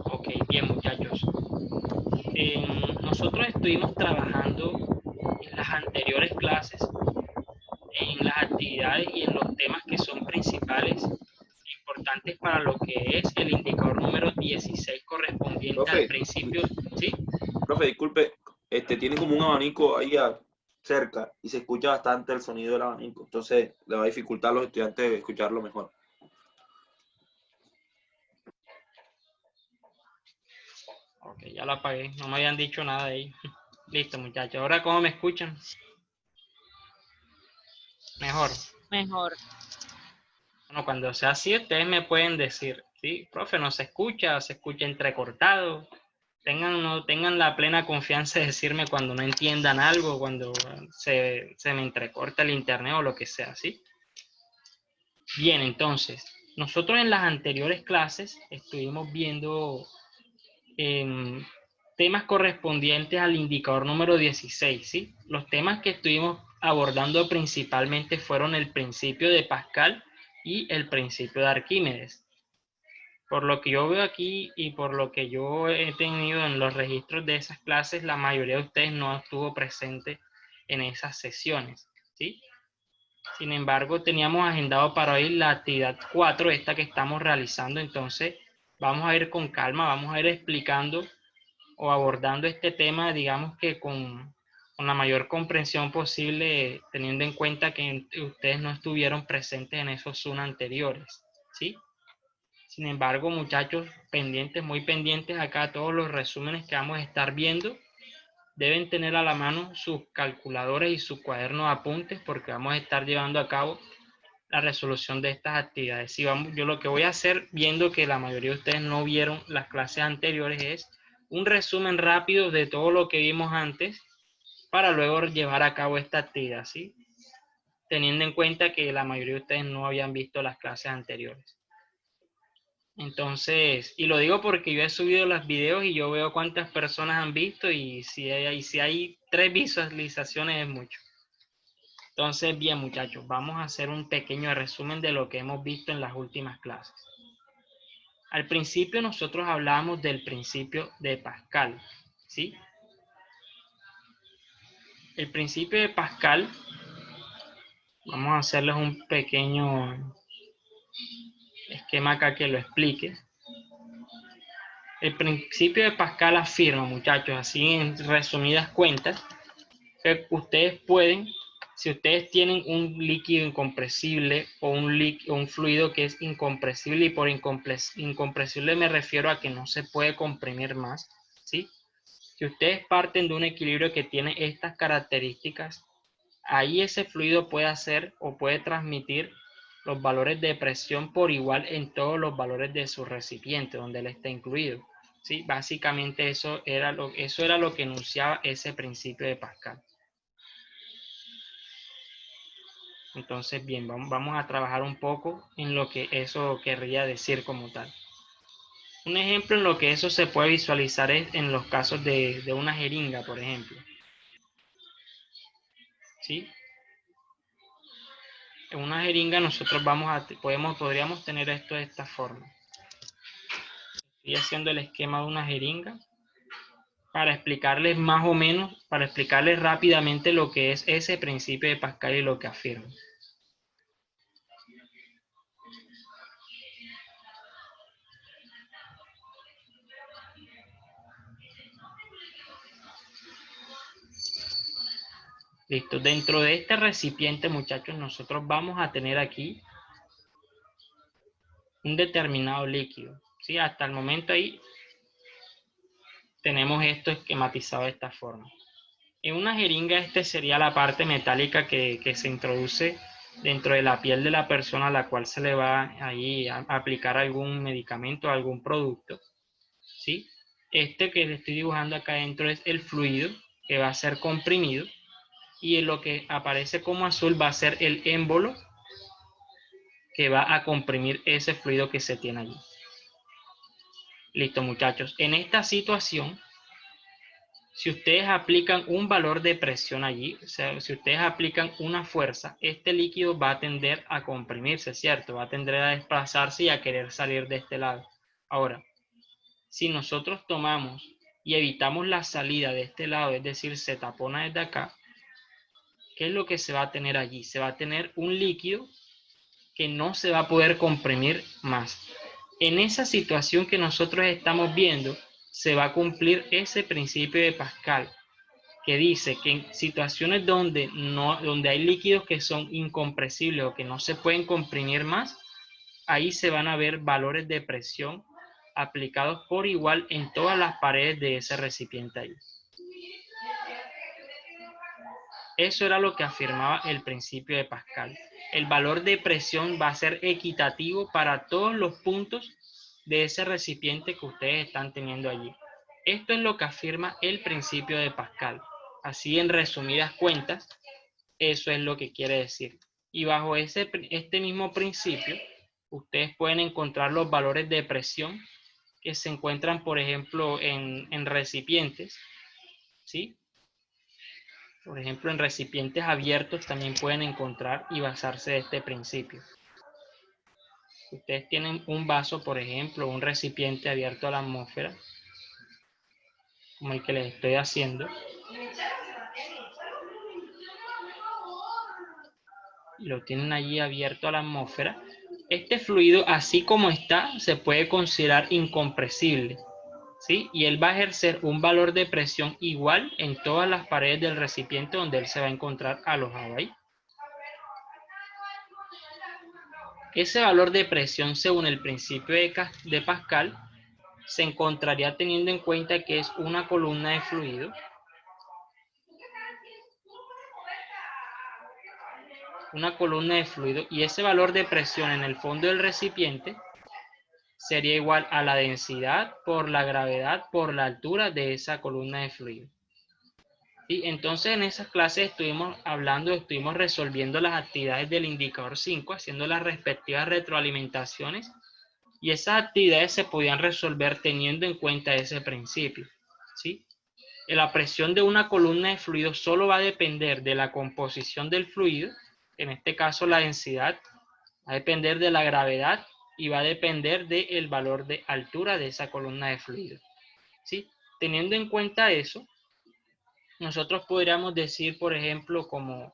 Ok, bien muchachos. Nosotros estuvimos trabajando en las anteriores clases en las actividades y en los temas que son principales, importantes para lo que es el indicador número 16 correspondiente al Profe, principio, ¿sí? profe, disculpe, tiene como un abanico ahí cerca y se escucha bastante el sonido del abanico, entonces le va a dificultar a los estudiantes escucharlo mejor. Ok, ya lo apagué, no me habían dicho nada de ahí. Listo muchachos, ahora ¿cómo me escuchan? Mejor. Mejor. Bueno, cuando sea así, ustedes me pueden decir, sí, profe, no se escucha entrecortado. No tengan la plena confianza de decirme cuando no entiendan algo, cuando se me entrecorta el internet o lo que sea, ¿sí? Bien, entonces, nosotros en las anteriores clases estuvimos viendo temas correspondientes al indicador número 16, ¿sí? Los temas que estuvimos abordando principalmente fueron el principio de Pascal y el principio de Arquímedes. Por lo que yo veo aquí y por lo que yo he tenido en los registros de esas clases, la mayoría de ustedes no estuvo presente en esas sesiones, ¿sí? Sin embargo, teníamos agendado para hoy la actividad 4, esta que estamos realizando, entonces vamos a ir con calma, vamos a ir explicando o abordando este tema, digamos que con la mayor comprensión posible, teniendo en cuenta que ustedes no estuvieron presentes en esos Zoom anteriores, ¿sí? Sin embargo, muchachos, pendientes, muy pendientes acá, todos los resúmenes que vamos a estar viendo, deben tener a la mano sus calculadores y su cuaderno de apuntes porque vamos a estar llevando a cabo la resolución de estas actividades. Yo lo que voy a hacer, viendo que la mayoría de ustedes no vieron las clases anteriores, es un resumen rápido de todo lo que vimos antes para luego llevar a cabo esta actividad, ¿sí? Teniendo en cuenta que la mayoría de ustedes no habían visto las clases anteriores. Entonces, y lo digo porque yo he subido los videos y yo veo cuántas personas han visto y si hay 3 visualizaciones es mucho. Entonces, bien muchachos, vamos a hacer un pequeño resumen de lo que hemos visto en las últimas clases. Al principio nosotros hablábamos del principio de Pascal, ¿sí? El principio de Pascal, vamos a hacerles un pequeño esquema acá que lo explique. El principio de Pascal afirma, muchachos, así en resumidas cuentas, que ustedes pueden, si ustedes tienen un líquido incompresible o un fluido que es incompresible, y por incompresible me refiero a que no se puede comprimir más, ¿sí? Si ustedes parten de un equilibrio que tiene estas características, ahí ese fluido puede hacer o puede transmitir los valores de presión por igual en todos los valores de su recipiente donde él está incluido. ¿Sí? Básicamente eso era lo que enunciaba ese principio de Pascal. Entonces, bien, vamos a trabajar un poco en lo que eso querría decir como tal. Un ejemplo en lo que eso se puede visualizar es en los casos de una jeringa, por ejemplo. ¿Sí? En una jeringa nosotros podríamos tener esto de esta forma. Estoy haciendo el esquema de una jeringa para explicarles más o menos, para explicarles rápidamente lo que es ese principio de Pascal y lo que afirma. Listo, dentro de este recipiente, muchachos, nosotros vamos a tener aquí un determinado líquido. ¿Sí? Hasta el momento ahí tenemos esto esquematizado de esta forma. En una jeringa sería la parte metálica que se introduce dentro de la piel de la persona a la cual se le va ahí a aplicar algún medicamento, algún producto. ¿Sí? Este que le estoy dibujando acá adentro es el fluido que va a ser comprimido y lo que aparece como azul va a ser el émbolo que va a comprimir ese fluido que se tiene allí. Listo, muchachos. En esta situación, si ustedes aplican un valor de presión allí, o sea, si ustedes aplican una fuerza, este líquido va a tender a comprimirse, ¿cierto? Va a tender a desplazarse y a querer salir de este lado. Ahora, Si nosotros tomamos y evitamos la salida de este lado, es decir, se tapona desde acá, ¿qué es lo que se va a tener allí? Se va a tener un líquido que no se va a poder comprimir más. En esa situación que nosotros estamos viendo, se va a cumplir ese principio de Pascal, que dice que en situaciones donde hay líquidos que son incompresibles o que no se pueden comprimir más, ahí se van a ver valores de presión aplicados por igual en todas las paredes de ese recipiente ahí. Eso era lo que afirmaba el principio de Pascal. El valor de presión va a ser equitativo para todos los puntos de ese recipiente que ustedes están teniendo allí. Esto es lo que afirma el principio de Pascal. Así, en resumidas cuentas, eso es lo que quiere decir. Y bajo este mismo principio, ustedes pueden encontrar los valores de presión que se encuentran, por ejemplo, en recipientes, ¿sí? Por ejemplo, en recipientes abiertos también pueden encontrar y basarse de este principio. Ustedes tienen un vaso, por ejemplo, un recipiente abierto a la atmósfera, como el que les estoy haciendo. Lo tienen allí abierto a la atmósfera. Este fluido, así como está, se puede considerar incompresible, ¿sí? Y él va a ejercer un valor de presión igual en todas las paredes del recipiente donde él se va a encontrar alojado ahí. Ese valor de presión, según el principio de Pascal, se encontraría teniendo en cuenta que es una columna de fluido. Una columna de fluido, y ese valor de presión en el fondo del recipiente sería igual a la densidad por la gravedad por la altura de esa columna de fluido. Y entonces en esas clases estuvimos resolviendo las actividades del indicador 5, haciendo las respectivas retroalimentaciones, y esas actividades se podían resolver teniendo en cuenta ese principio, ¿sí? La presión de una columna de fluido solo va a depender de la composición del fluido, en este caso la densidad, va a depender de la gravedad y va a depender del valor de altura de esa columna de fluido, ¿sí? Teniendo en cuenta eso, nosotros podríamos decir, por ejemplo, como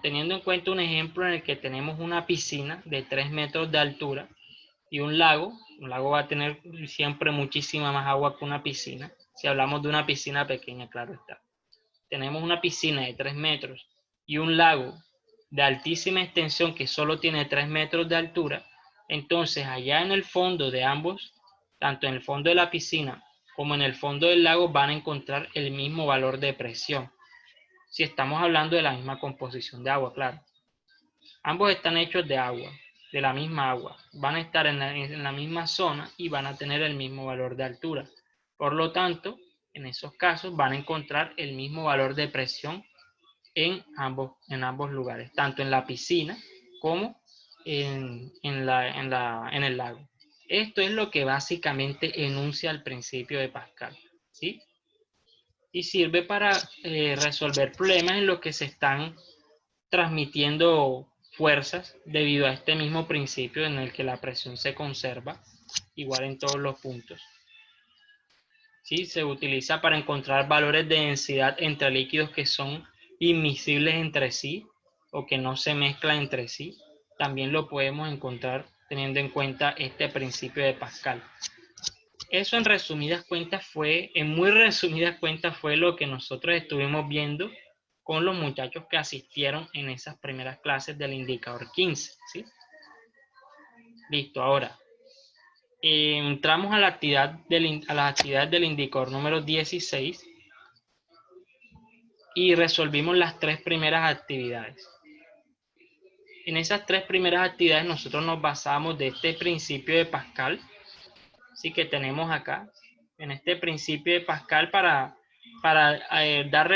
teniendo en cuenta un ejemplo en el que tenemos una piscina de 3 metros de altura y un lago va a tener siempre muchísima más agua que una piscina. Si hablamos de una piscina pequeña, claro está. Tenemos una piscina de 3 metros y un lago de altísima extensión que solo tiene 3 metros de altura, entonces allá en el fondo de ambos, tanto en el fondo de la piscina como en el fondo del lago, van a encontrar el mismo valor de presión. Si estamos hablando de la misma composición de agua, claro. Ambos están hechos de agua, de la misma agua. Van a estar en la misma zona y van a tener el mismo valor de altura. Por lo tanto, en esos casos van a encontrar el mismo valor de presión en ambos lugares, tanto en la piscina como en el lago. Esto es lo que básicamente enuncia el principio de Pascal, ¿sí? Y sirve para resolver problemas en los que se están transmitiendo fuerzas debido a este mismo principio en el que la presión se conserva igual en todos los puntos. ¿Sí? Se utiliza para encontrar valores de densidad entre líquidos que son inmiscibles entre sí o que no se mezclan entre sí. También lo podemos encontrar teniendo en cuenta este principio de Pascal. Eso en muy resumidas cuentas fue lo que nosotros estuvimos viendo con los muchachos que asistieron en esas primeras clases del indicador 15, ¿sí? Listo, ahora entramos a las actividades del indicador número 16 y resolvimos las 3 primeras actividades. En esas 3 primeras actividades nosotros nos basamos de este principio de Pascal, ¿sí? Que tenemos acá, en este principio de Pascal para dar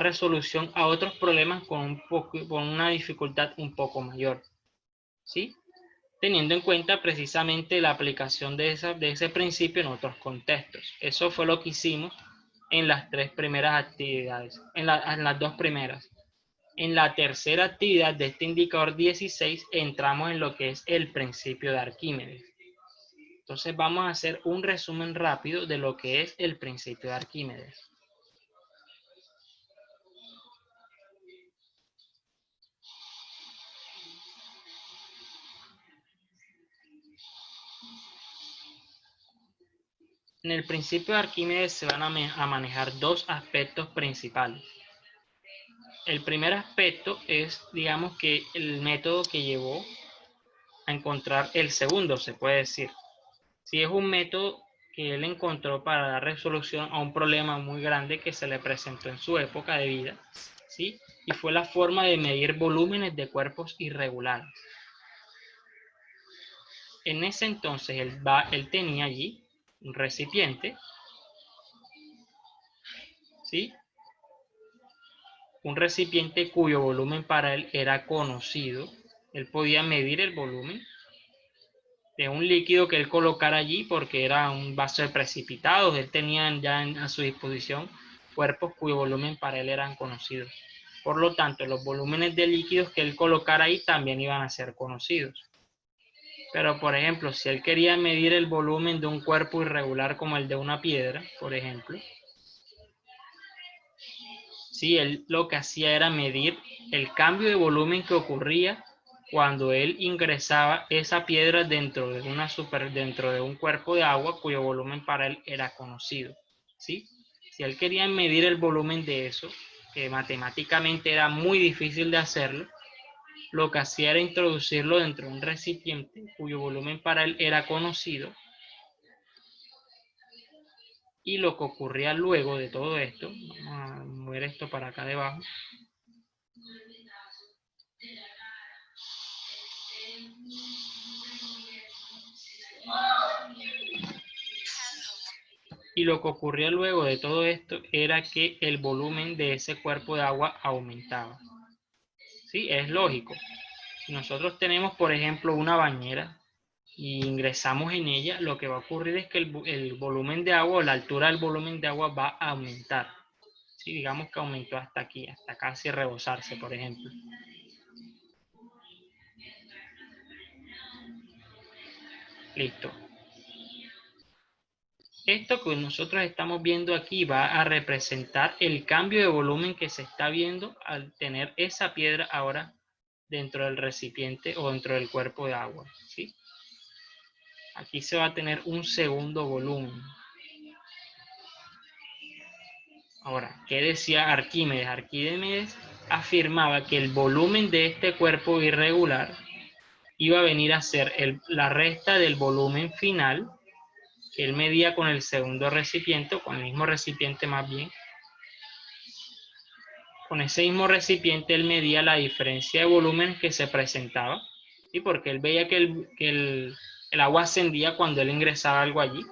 resolución a otros problemas con una dificultad un poco mayor, ¿sí? Teniendo en cuenta precisamente la aplicación de ese principio en otros contextos. Eso fue lo que hicimos en las 3 primeras actividades, en las 2 primeras. En la tercera actividad de este indicador 16 entramos en lo que es el principio de Arquímedes. Entonces vamos a hacer un resumen rápido de lo que es el principio de Arquímedes. En el principio de Arquímedes se van a manejar dos aspectos principales. El primer aspecto es, digamos, que el método que llevó a encontrar el segundo, se puede decir. Si es un método que él encontró para dar resolución a un problema muy grande que se le presentó en su época de vida, ¿sí? Y fue la forma de medir volúmenes de cuerpos irregulares. En ese entonces él tenía allí un recipiente, ¿sí? Un recipiente cuyo volumen para él era conocido. Él podía medir el volumen de un líquido que él colocara allí porque era un vaso de precipitados. Él tenía ya a su disposición cuerpos cuyo volumen para él eran conocidos. Por lo tanto, los volúmenes de líquidos que él colocara ahí también iban a ser conocidos. Pero, por ejemplo, si él quería medir el volumen de un cuerpo irregular como el de una piedra, por ejemplo, sí, él lo que hacía era medir el cambio de volumen que ocurría cuando él ingresaba esa piedra dentro de un cuerpo de agua cuyo volumen para él era conocido, ¿sí? Si él quería medir el volumen de eso, que matemáticamente era muy difícil de hacerlo, lo que hacía era introducirlo dentro de un recipiente cuyo volumen para él era conocido, y lo que ocurría luego de todo esto, vamos a mover esto para acá debajo, y lo que ocurría luego de todo esto era que el volumen de ese cuerpo de agua aumentaba. Sí, es lógico. Si nosotros tenemos, por ejemplo, una bañera y ingresamos en ella, lo que va a ocurrir es que el volumen de agua o la altura del volumen de agua va a aumentar. Sí, digamos que aumentó hasta aquí, hasta casi rebosarse, por ejemplo. Listo. Esto que nosotros estamos viendo aquí va a representar el cambio de volumen que se está viendo al tener esa piedra ahora dentro del recipiente o dentro del cuerpo de agua, ¿sí? Aquí se va a tener un segundo volumen. Ahora, ¿qué decía Arquímedes? Arquímedes afirmaba que el volumen de este cuerpo irregular iba a venir a ser la resta del volumen final que él medía con el segundo recipiente, o con el mismo recipiente más bien. Con ese mismo recipiente él medía la diferencia de volúmenes que se presentaba, ¿sí? Porque él veía que el agua ascendía cuando él ingresaba algo allí.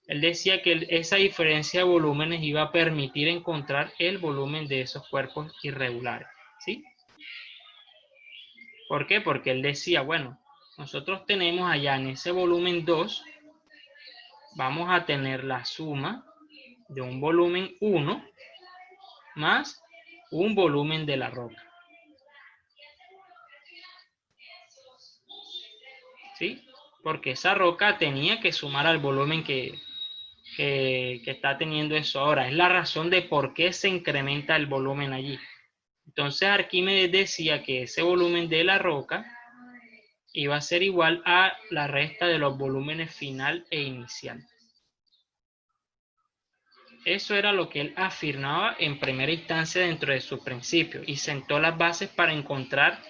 Él decía que esa diferencia de volúmenes iba a permitir encontrar el volumen de esos cuerpos irregulares, ¿sí? ¿Por qué? Porque él decía, bueno, nosotros tenemos allá en ese volumen 2, vamos a tener la suma de un volumen 1 más un volumen de la roca, ¿sí? Porque esa roca tenía que sumar al volumen que está teniendo eso ahora. Es la razón de por qué se incrementa el volumen allí. Entonces Arquímedes decía que ese volumen de la roca iba a ser igual a la resta de los volúmenes final e inicial. Eso era lo que él afirmaba en primera instancia dentro de su principio y sentó las bases para encontrar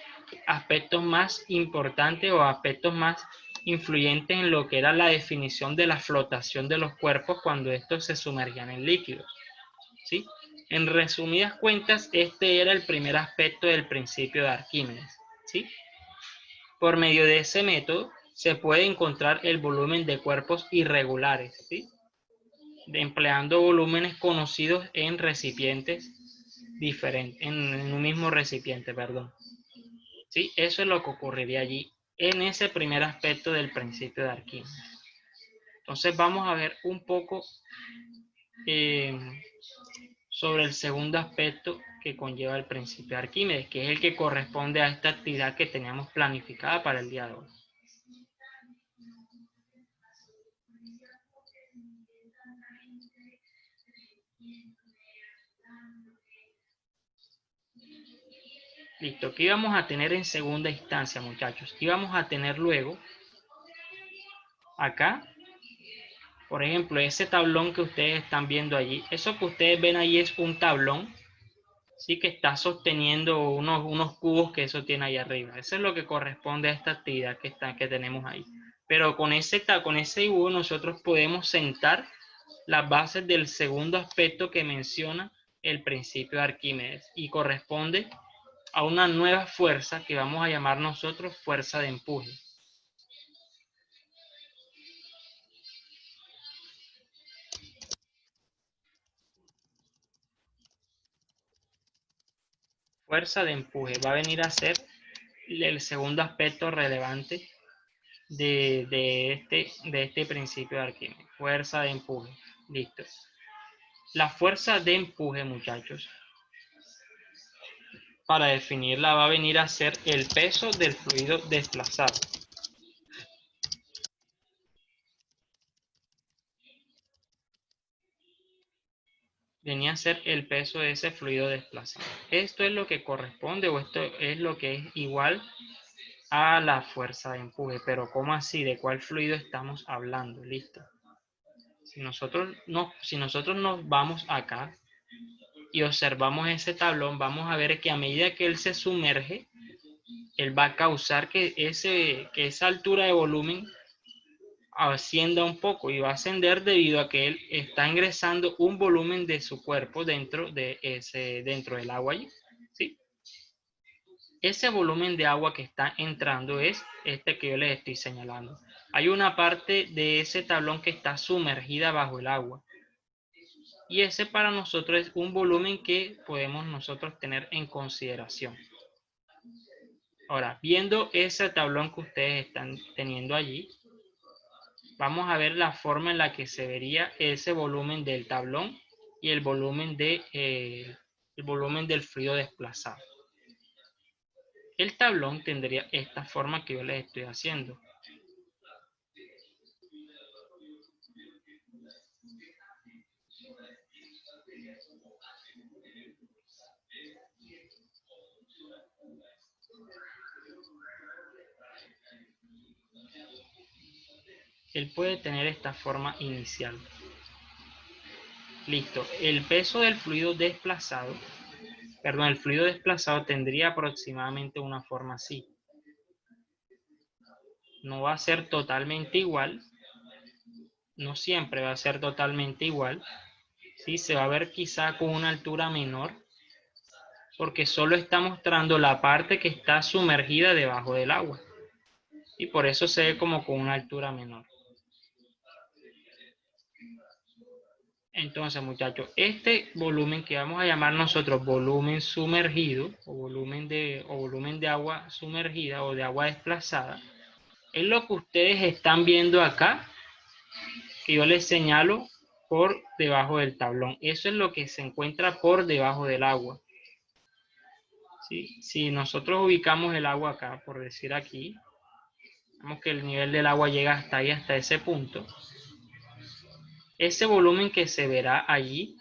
aspectos más importantes o aspectos más influyentes en lo que era la definición de la flotación de los cuerpos cuando estos se sumergían en líquidos, ¿sí? En resumidas cuentas, este era el primer aspecto del principio de Arquímedes, ¿sí? Por medio de ese método se puede encontrar el volumen de cuerpos irregulares, ¿sí? Empleando volúmenes conocidos en recipientes diferentes, en un mismo recipiente, perdón. ¿Sí? Eso es lo que ocurriría allí en ese primer aspecto del principio de Arquímedes. Entonces vamos a ver un poco sobre el segundo aspecto que conlleva el principio de Arquímedes, que es el que corresponde a esta actividad que teníamos planificada para el día de hoy. Listo. ¿Qué íbamos a tener en segunda instancia, muchachos? Íbamos a tener luego, acá, por ejemplo, ese tablón que ustedes están viendo allí. Eso que ustedes ven ahí es un tablón, sí, que está sosteniendo unos cubos que eso tiene ahí arriba. Eso es lo que corresponde a esta actividad que tenemos ahí. Pero con ese dibujo nosotros podemos sentar las bases del segundo aspecto que menciona el principio de Arquímedes y corresponde a una nueva fuerza que vamos a llamar nosotros fuerza de empuje. Fuerza de empuje va a venir a ser el segundo aspecto relevante de este principio de Arquímedes. Fuerza de empuje. Listo. La fuerza de empuje, muchachos, para definirla va a venir a ser el peso del fluido desplazado. Venía a ser el peso de ese fluido desplazado. Esto es lo que corresponde o esto es lo que es igual a la fuerza de empuje. Pero ¿cómo así? ¿De cuál fluido estamos hablando? Listo. Si nosotros nos vamos acá y observamos ese tablón, vamos a ver que a medida que él se sumerge, él va a causar que esa altura de volumen ascienda un poco y va a ascender debido a que él está ingresando un volumen de su cuerpo dentro del agua allí, ¿sí? Ese volumen de agua que está entrando es este que yo les estoy señalando. Hay una parte de ese tablón que está sumergida bajo el agua. Y ese para nosotros es un volumen que podemos nosotros tener en consideración. Ahora, viendo ese tablón que ustedes están teniendo allí, vamos a ver la forma en la que se vería ese volumen del tablón y el volumen del fluido desplazado. El tablón tendría esta forma que yo les estoy haciendo. Él puede tener esta forma inicial. Listo. El peso del fluido desplazado, el fluido desplazado tendría aproximadamente una forma así. No va a ser totalmente igual, no siempre va a ser totalmente igual, ¿sí? Se va a ver quizá con una altura menor, porque solo está mostrando la parte que está sumergida debajo del agua, y por eso se ve como con una altura menor. Entonces, muchachos, este volumen que vamos a llamar nosotros volumen sumergido, o volumen de agua sumergida o de agua desplazada, es lo que ustedes están viendo acá, que yo les señalo por debajo del tablón. Eso es lo que se encuentra por debajo del agua. ¿Sí? Si nosotros ubicamos el agua acá, por decir aquí, vemos que el nivel del agua llega hasta ahí, hasta ese punto. Ese volumen que se verá allí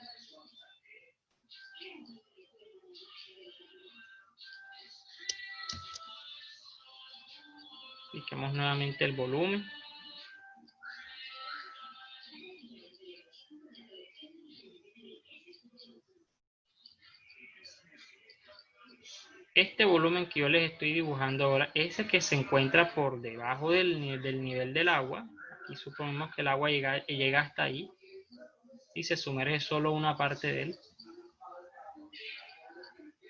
Piquemos nuevamente el volumen. Este volumen que yo les estoy dibujando ahora es el que se encuentra por debajo del nivel del agua. Aquí suponemos que el agua llega hasta ahí y se sumerge solo una parte de él.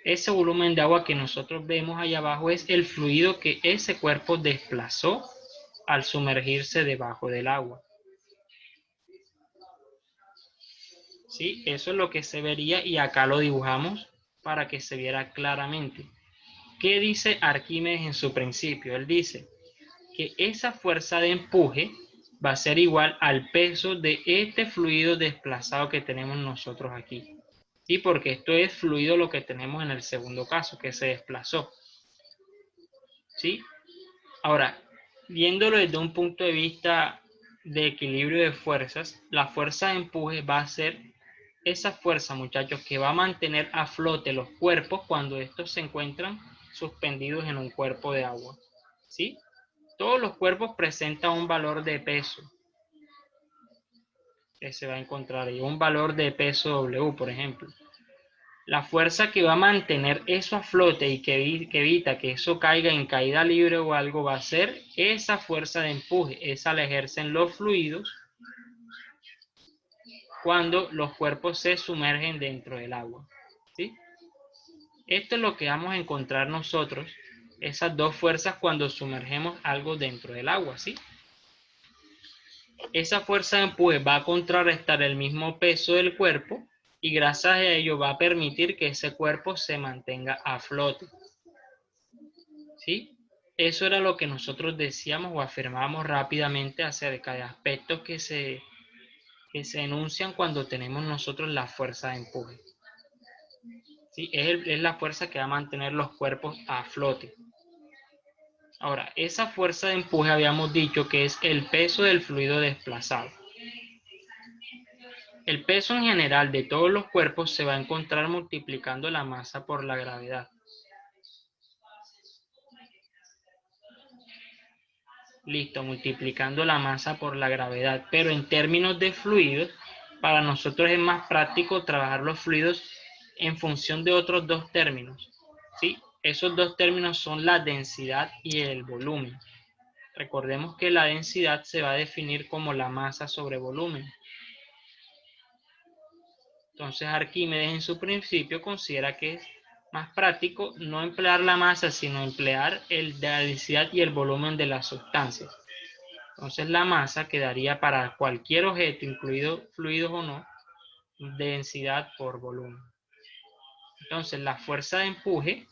Ese volumen de agua que nosotros vemos allá abajo es el fluido que ese cuerpo desplazó al sumergirse debajo del agua. ¿Sí? Eso es lo que se vería y acá lo dibujamos para que se viera claramente. ¿Qué dice Arquímedes en su principio? Él dice que esa fuerza de empuje va a ser igual al peso de este fluido desplazado que tenemos nosotros aquí. ¿Sí? Porque esto es fluido lo que tenemos en el segundo caso, que se desplazó. ¿Sí? Ahora, viéndolo desde un punto de vista de equilibrio de fuerzas, la fuerza de empuje va a ser esa fuerza, muchachos, que va a mantener a flote los cuerpos cuando estos se encuentran suspendidos en un cuerpo de agua, ¿sí? Todos los cuerpos presentan un valor de peso que se va a encontrar ahí, un valor de peso W, por ejemplo. La fuerza que va a mantener eso a flote y que evita que eso caiga en caída libre o algo va a ser esa fuerza de empuje. Esa la ejercen los fluidos cuando los cuerpos se sumergen dentro del agua, ¿sí? Esto es lo que vamos a encontrar nosotros, esas dos fuerzas cuando sumergemos algo dentro del agua, ¿sí? Esa fuerza de empuje va a contrarrestar el mismo peso del cuerpo y gracias a ello va a permitir que ese cuerpo se mantenga a flote, ¿sí? Eso era lo que nosotros decíamos o afirmábamos rápidamente acerca de aspectos que se enuncian cuando tenemos nosotros la fuerza de empuje. ¿Sí? Es la fuerza que va a mantener los cuerpos a flote. Ahora, esa fuerza de empuje habíamos dicho que es el peso del fluido desplazado. El peso en general de todos los cuerpos se va a encontrar multiplicando la masa por la gravedad. Listo, multiplicando la masa por la gravedad. Pero en términos de fluidos, para nosotros es más práctico trabajar los fluidos en función de otros dos términos, ¿sí? Esos dos términos son la densidad y el volumen. Recordemos que la densidad se va a definir como la masa sobre volumen. Entonces Arquímedes en su principio considera que es más práctico no emplear la masa, sino emplear la densidad y el volumen de las sustancias. Entonces la masa quedaría para cualquier objeto, incluido fluidos o no, densidad por volumen. Entonces la fuerza de empuje,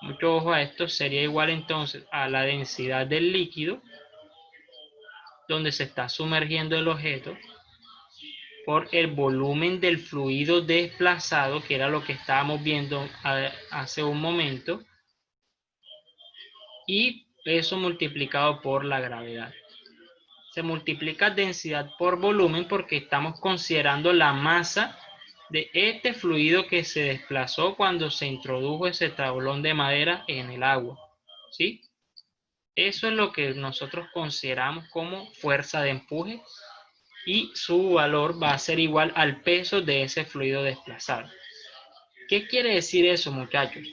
mucho ojo a esto, sería igual entonces a la densidad del líquido donde se está sumergiendo el objeto por el volumen del fluido desplazado, que era lo que estábamos viendo hace un momento, y eso multiplicado por la gravedad. Se multiplica densidad por volumen porque estamos considerando la masa de este fluido que se desplazó cuando se introdujo ese tablón de madera en el agua, ¿sí? Eso es lo que nosotros consideramos como fuerza de empuje y su valor va a ser igual al peso de ese fluido desplazado. ¿Qué quiere decir eso, muchachos?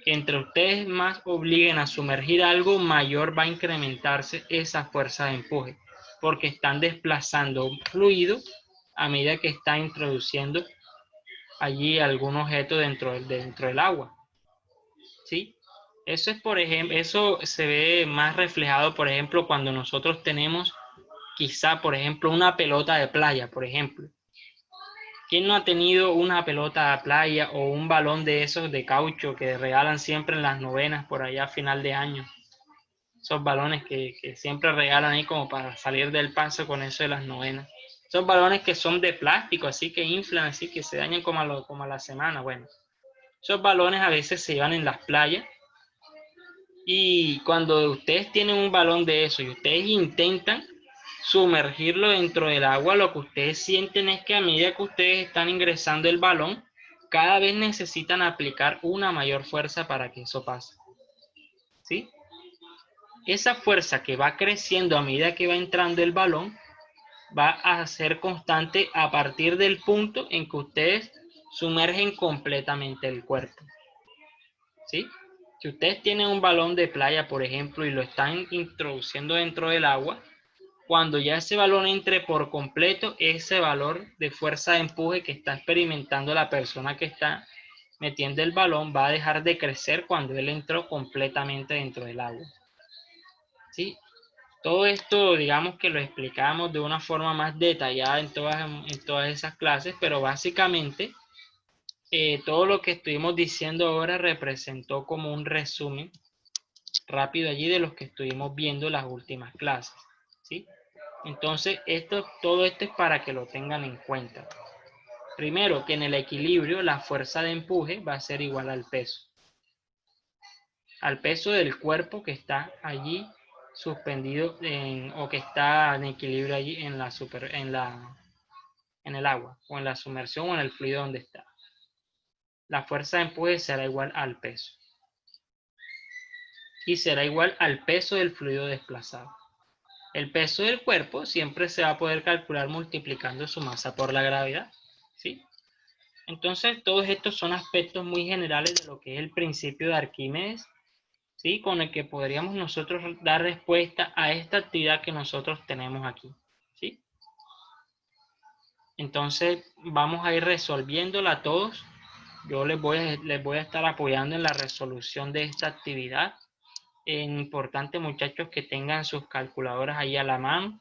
Que entre ustedes más obliguen a sumergir algo, mayor va a incrementarse esa fuerza de empuje, porque están desplazando un fluido a medida que está introduciendo allí algún objeto dentro del agua, ¿sí? Eso es, por ejemplo, eso se ve más reflejado, por ejemplo, cuando nosotros tenemos quizá, por ejemplo, una pelota de playa, por ejemplo. ¿Quién no ha tenido una pelota de playa o un balón de esos de caucho que regalan siempre en las novenas por allá a final de año? Esos balones que siempre regalan ahí como para salir del paso con eso de las novenas. Esos balones que son de plástico, así que inflan, así que se dañan como a la semana. Bueno, esos balones a veces se llevan en las playas y cuando ustedes tienen un balón de eso y ustedes intentan sumergirlo dentro del agua, lo que ustedes sienten es que a medida que ustedes están ingresando el balón, cada vez necesitan aplicar una mayor fuerza para que eso pase, ¿sí? Esa fuerza que va creciendo a medida que va entrando el balón va a ser constante a partir del punto en que ustedes sumergen completamente el cuerpo, ¿sí? Si ustedes tienen un balón de playa, por ejemplo, y lo están introduciendo dentro del agua, cuando ya ese balón entre por completo, ese valor de fuerza de empuje que está experimentando la persona que está metiendo el balón va a dejar de crecer cuando él entró completamente dentro del agua, ¿sí? Todo esto, digamos que lo explicamos de una forma más detallada en todas esas clases, pero básicamente todo lo que estuvimos diciendo ahora representó como un resumen rápido allí de los que estuvimos viendo las últimas clases, ¿sí? Entonces, todo esto es para que lo tengan en cuenta. Primero, que en el equilibrio la fuerza de empuje va a ser igual al peso del cuerpo que está allí suspendido o que está en equilibrio allí en el agua, o en la sumersión o en el fluido donde está. La fuerza de empuje será igual al peso. y será igual al peso del fluido desplazado. El peso del cuerpo siempre se va a poder calcular multiplicando su masa por la gravedad, ¿sí? Entonces, todos estos son aspectos muy generales de lo que es el principio de Arquímedes, ¿sí? Con el que podríamos nosotros dar respuesta a esta actividad que nosotros tenemos aquí, ¿sí? Entonces, vamos a ir resolviéndola todos. Yo les voy a estar apoyando en la resolución de esta actividad. Es importante, muchachos, que tengan sus calculadoras ahí a la mano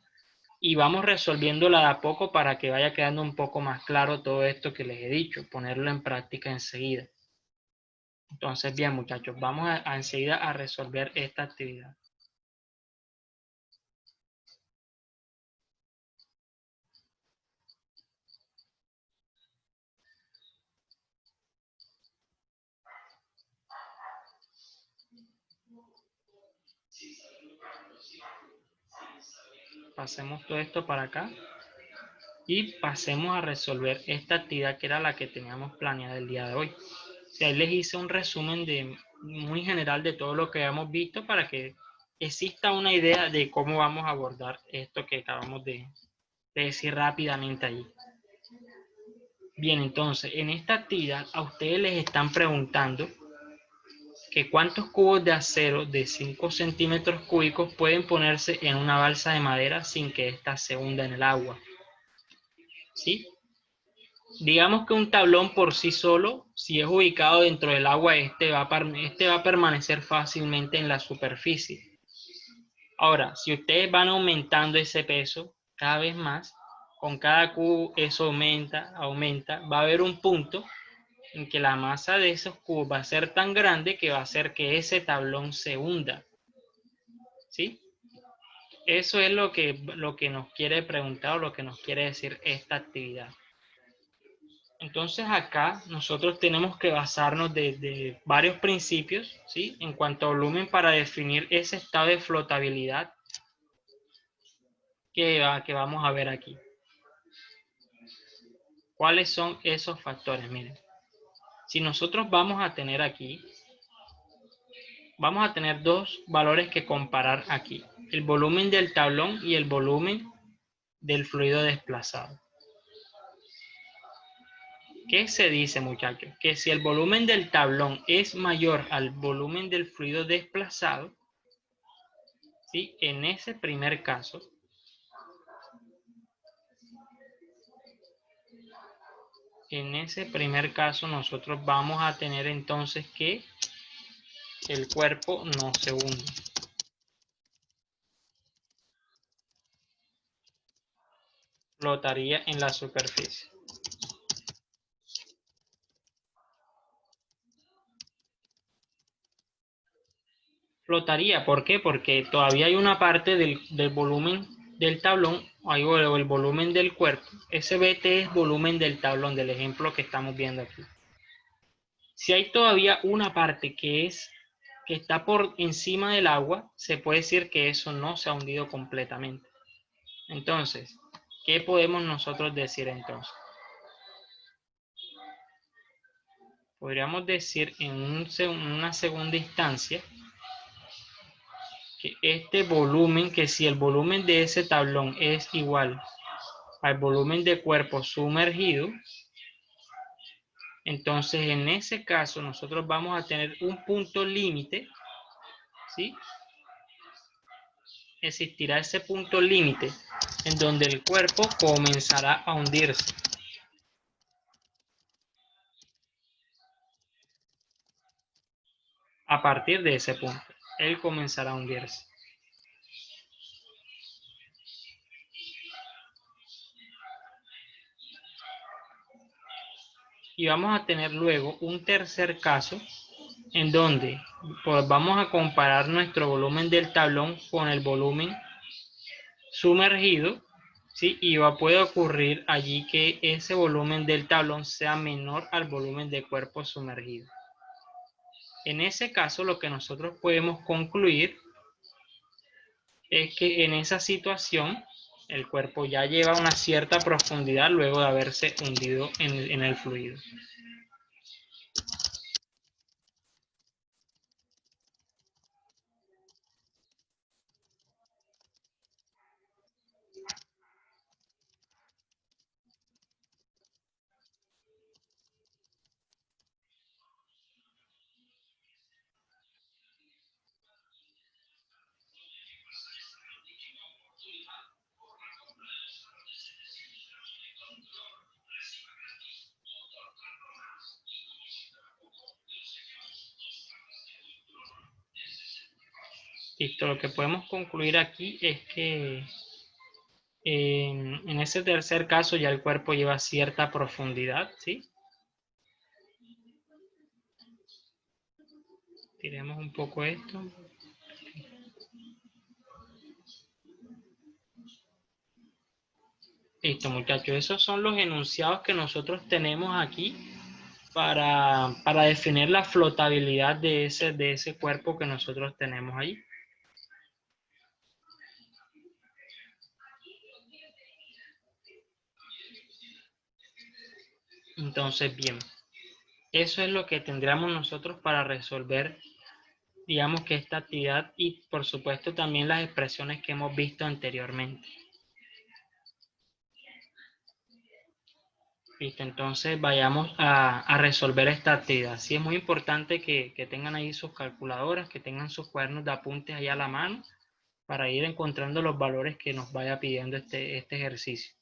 y vamos resolviéndola de a poco para que vaya quedando un poco más claro todo esto que les he dicho, ponerlo en práctica enseguida. Entonces, bien, muchachos, vamos a enseguida a resolver esta actividad. Pasemos todo esto para acá y pasemos a resolver esta actividad que era la que teníamos planeada el día de hoy. O sea, ahí les hice un resumen muy general de todo lo que hemos visto para que exista una idea de cómo vamos a abordar esto que acabamos de decir rápidamente allí. Bien, entonces, en esta actividad a ustedes les están preguntando que cuántos cubos de acero de 5 centímetros cúbicos pueden ponerse en una balsa de madera sin que ésta se hunda en el agua. ¿Sí? Digamos que un tablón por sí solo, si es ubicado dentro del agua, este va a permanecer fácilmente en la superficie. Ahora, si ustedes van aumentando ese peso cada vez más, con cada cubo eso aumenta, va a haber un punto en que la masa de esos cubos va a ser tan grande que va a hacer que ese tablón se hunda. ¿Sí? Eso es lo que nos quiere preguntar o lo que nos quiere decir esta actividad. Entonces acá nosotros tenemos que basarnos de varios principios, ¿sí? En cuanto a volumen para definir ese estado de flotabilidad que vamos a ver aquí. ¿Cuáles son esos factores? Miren, si nosotros vamos a tener aquí, vamos a tener dos valores que comparar aquí. El volumen del tablón y el volumen del fluido desplazado. ¿Qué se dice, muchachos? Que si el volumen del tablón es mayor al volumen del fluido desplazado, ¿sí? En ese primer caso, nosotros vamos a tener entonces que el cuerpo no se hunde. Flotaría en la superficie. Flotaría, ¿por qué? Porque todavía hay una parte del volumen del tablón o el volumen del cuerpo. Ese BT es volumen del tablón, del ejemplo que estamos viendo aquí. Si hay todavía una parte que está por encima del agua, se puede decir que eso no se ha hundido completamente. Entonces, ¿qué podemos nosotros decir entonces? Podríamos decir en una segunda instancia que este volumen, que si el volumen de ese tablón es igual al volumen de cuerpo sumergido, entonces en ese caso nosotros vamos a tener un punto límite, ¿sí? Existirá ese punto límite en donde el cuerpo comenzará a hundirse. A partir de ese punto, él comenzará a hundirse. Y vamos a tener luego un tercer caso en donde pues, vamos a comparar nuestro volumen del tablón con el volumen sumergido, ¿sí? Y puede ocurrir allí que ese volumen del tablón sea menor al volumen de cuerpo sumergido. En ese caso, lo que nosotros podemos concluir es que en esa situación el cuerpo ya lleva una cierta profundidad luego de haberse hundido en el fluido. Listo, lo que podemos concluir aquí es que en ese tercer caso ya el cuerpo lleva cierta profundidad, ¿sí? Tiremos un poco esto. Listo, muchachos, esos son los enunciados que nosotros tenemos aquí para definir la flotabilidad de ese cuerpo que nosotros tenemos ahí. Entonces, bien, eso es lo que tendríamos nosotros para resolver, digamos que esta actividad y por supuesto también las expresiones que hemos visto anteriormente. Listo, entonces vayamos a resolver esta actividad. Sí, es muy importante que tengan ahí sus calculadoras, que tengan sus cuadernos de apuntes ahí a la mano para ir encontrando los valores que nos vaya pidiendo este ejercicio.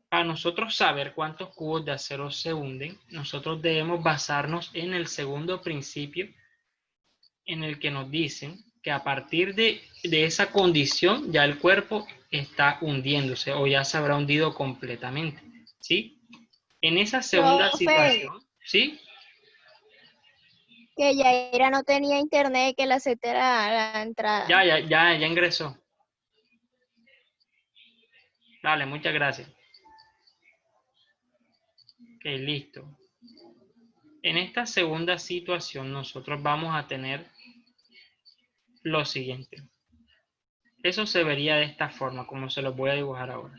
Para nosotros saber cuántos cubos de acero se hunden, nosotros debemos basarnos en el segundo principio en el que nos dicen que a partir de esa condición ya el cuerpo está hundiéndose o ya se habrá hundido completamente, ¿sí? En esa segunda Profe, situación, ¿sí? que Yaira no tenía internet, que la aceptara la entrada. Ya ingresó. Dale, muchas gracias. Ok, listo. En esta segunda situación nosotros vamos a tener lo siguiente. Eso se vería de esta forma, como se los voy a dibujar ahora.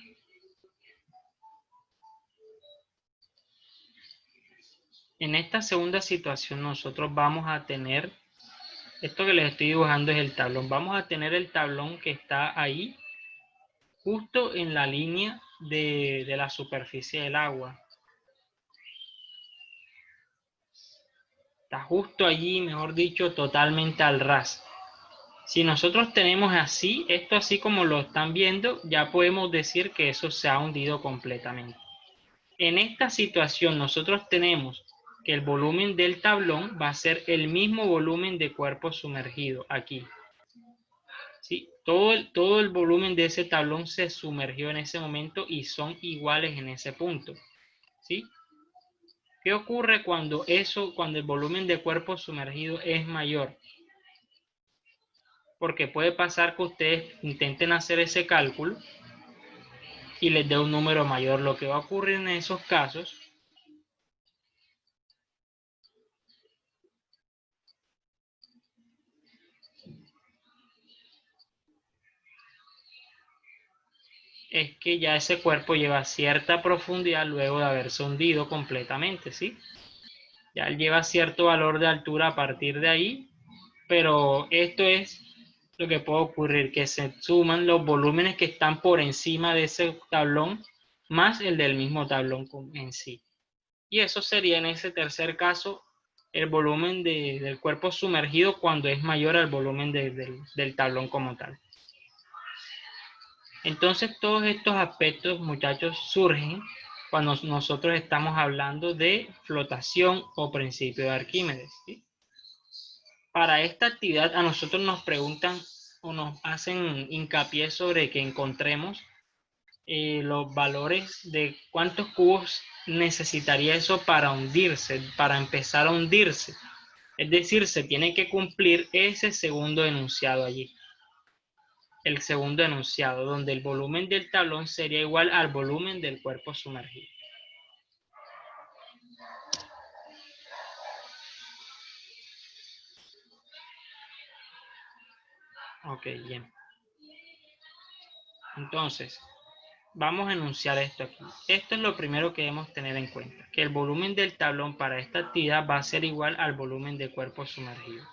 En esta segunda situación nosotros vamos a tener, esto que les estoy dibujando es el tablón, vamos a tener el tablón que está ahí, justo en la línea de la superficie del agua. Está justo allí, mejor dicho, totalmente al ras. Si nosotros tenemos así, esto así como lo están viendo, ya podemos decir que eso se ha hundido completamente. En esta situación nosotros tenemos que el volumen del tablón va a ser el mismo volumen de cuerpo sumergido aquí. ¿Sí? Todo el volumen de ese tablón se sumergió en ese momento y son iguales en ese punto. ¿Sí? ¿Qué ocurre cuando el volumen de cuerpo sumergido es mayor? Porque puede pasar que ustedes intenten hacer ese cálculo y les dé un número mayor. Lo que va a ocurrir en esos casos es que ya ese cuerpo lleva cierta profundidad luego de haberse hundido completamente, ¿sí? Ya él lleva cierto valor de altura a partir de ahí, pero esto es lo que puede ocurrir, que se suman los volúmenes que están por encima de ese tablón más el del mismo tablón en sí. Y eso sería en ese tercer caso el volumen del cuerpo sumergido cuando es mayor al volumen del tablón como tal. Entonces todos estos aspectos, muchachos, surgen cuando nosotros estamos hablando de flotación o principio de Arquímedes, ¿sí? Para esta actividad a nosotros nos preguntan o nos hacen hincapié sobre que encontremos los valores de cuántos cubos necesitaría eso para hundirse, para empezar a hundirse. Es decir, se tiene que cumplir ese segundo enunciado allí. El segundo enunciado, donde el volumen del tablón sería igual al volumen del cuerpo sumergido. Ok, bien. Entonces, vamos a enunciar esto aquí. Esto es lo primero que debemos tener en cuenta, que el volumen del tablón para esta actividad va a ser igual al volumen de cuerpo sumergido.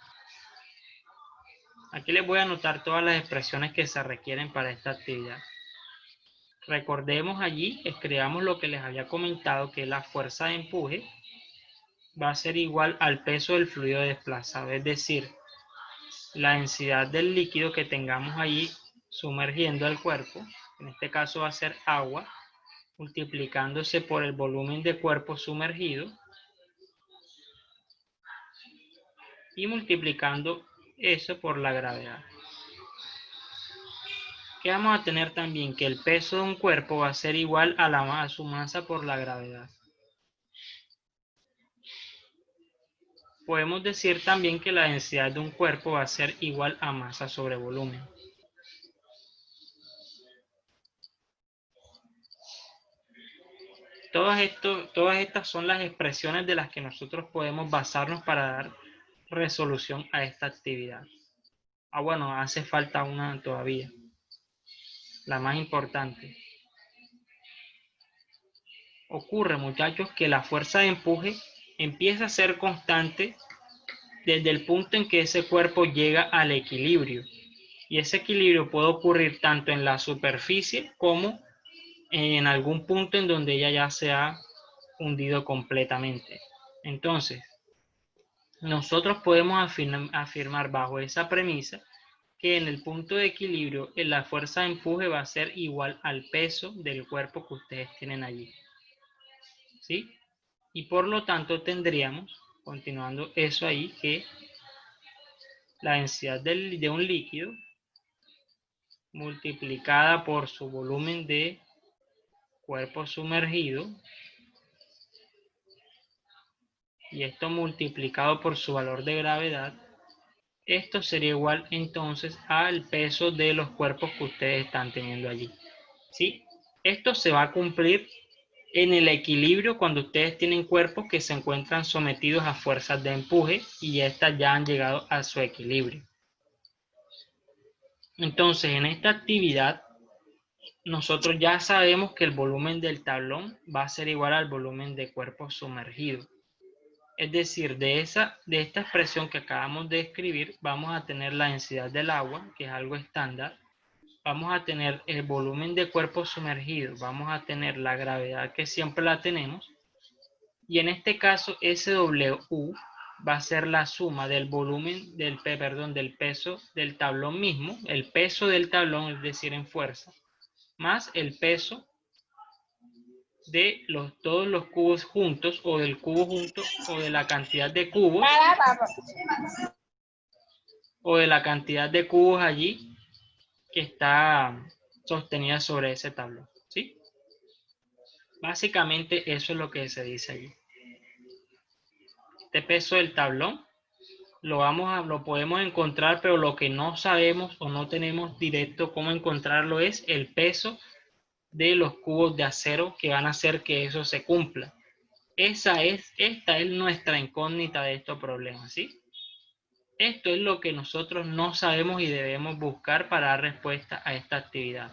Aquí les voy a anotar todas las expresiones que se requieren para esta actividad. Recordemos allí, escribamos lo que les había comentado, que la fuerza de empuje va a ser igual al peso del fluido desplazado, es decir, la densidad del líquido que tengamos allí sumergiendo al cuerpo, en este caso va a ser agua, multiplicándose por el volumen de cuerpo sumergido y multiplicando eso por la gravedad. Que vamos a tener también que el peso de un cuerpo va a ser igual a su masa por la gravedad. Podemos decir también que la densidad de un cuerpo va a ser igual a masa sobre volumen. Todas estas son las expresiones de las que nosotros podemos basarnos para dar resolución a esta actividad. Bueno, hace falta una todavía, la más importante. Ocurre, muchachos, que la fuerza de empuje empieza a ser constante desde el punto en que ese cuerpo llega al equilibrio. Y ese equilibrio puede ocurrir tanto en la superficie como en algún punto en donde ella ya se ha hundido completamente. Entonces, nosotros podemos afirmar bajo esa premisa que en el punto de equilibrio la fuerza de empuje va a ser igual al peso del cuerpo que ustedes tienen allí. ¿Sí? Y por lo tanto tendríamos, continuando eso ahí, que la densidad de un líquido multiplicada por su volumen de cuerpo sumergido, y esto multiplicado por su valor de gravedad, esto sería igual entonces al peso de los cuerpos que ustedes están teniendo allí. ¿Sí? Esto se va a cumplir en el equilibrio cuando ustedes tienen cuerpos que se encuentran sometidos a fuerzas de empuje y estas ya han llegado a su equilibrio. Entonces, en esta actividad, nosotros ya sabemos que el volumen del tablón va a ser igual al volumen de cuerpo sumergido. Es decir, de esta expresión que acabamos de escribir, vamos a tener la densidad del agua, que es algo estándar. Vamos a tener el volumen de cuerpo sumergido, vamos a tener la gravedad que siempre la tenemos. Y en este caso, SW va a ser la suma del volumen, del peso del tablón mismo, el peso del tablón, es decir, en fuerza, más el peso de todos los cubos juntos, o del cubo junto, o de la cantidad de cubos, o de la cantidad de cubos allí que está sostenida sobre ese tablón, ¿sí? Básicamente eso es lo que se dice allí. Este peso del tablón lo podemos encontrar, pero lo que no sabemos o no tenemos directo cómo encontrarlo es el peso de los cubos de acero que van a hacer que eso se cumpla. Esta es nuestra incógnita de estos problemas, ¿sí? Esto es lo que nosotros no sabemos y debemos buscar para dar respuesta a esta actividad.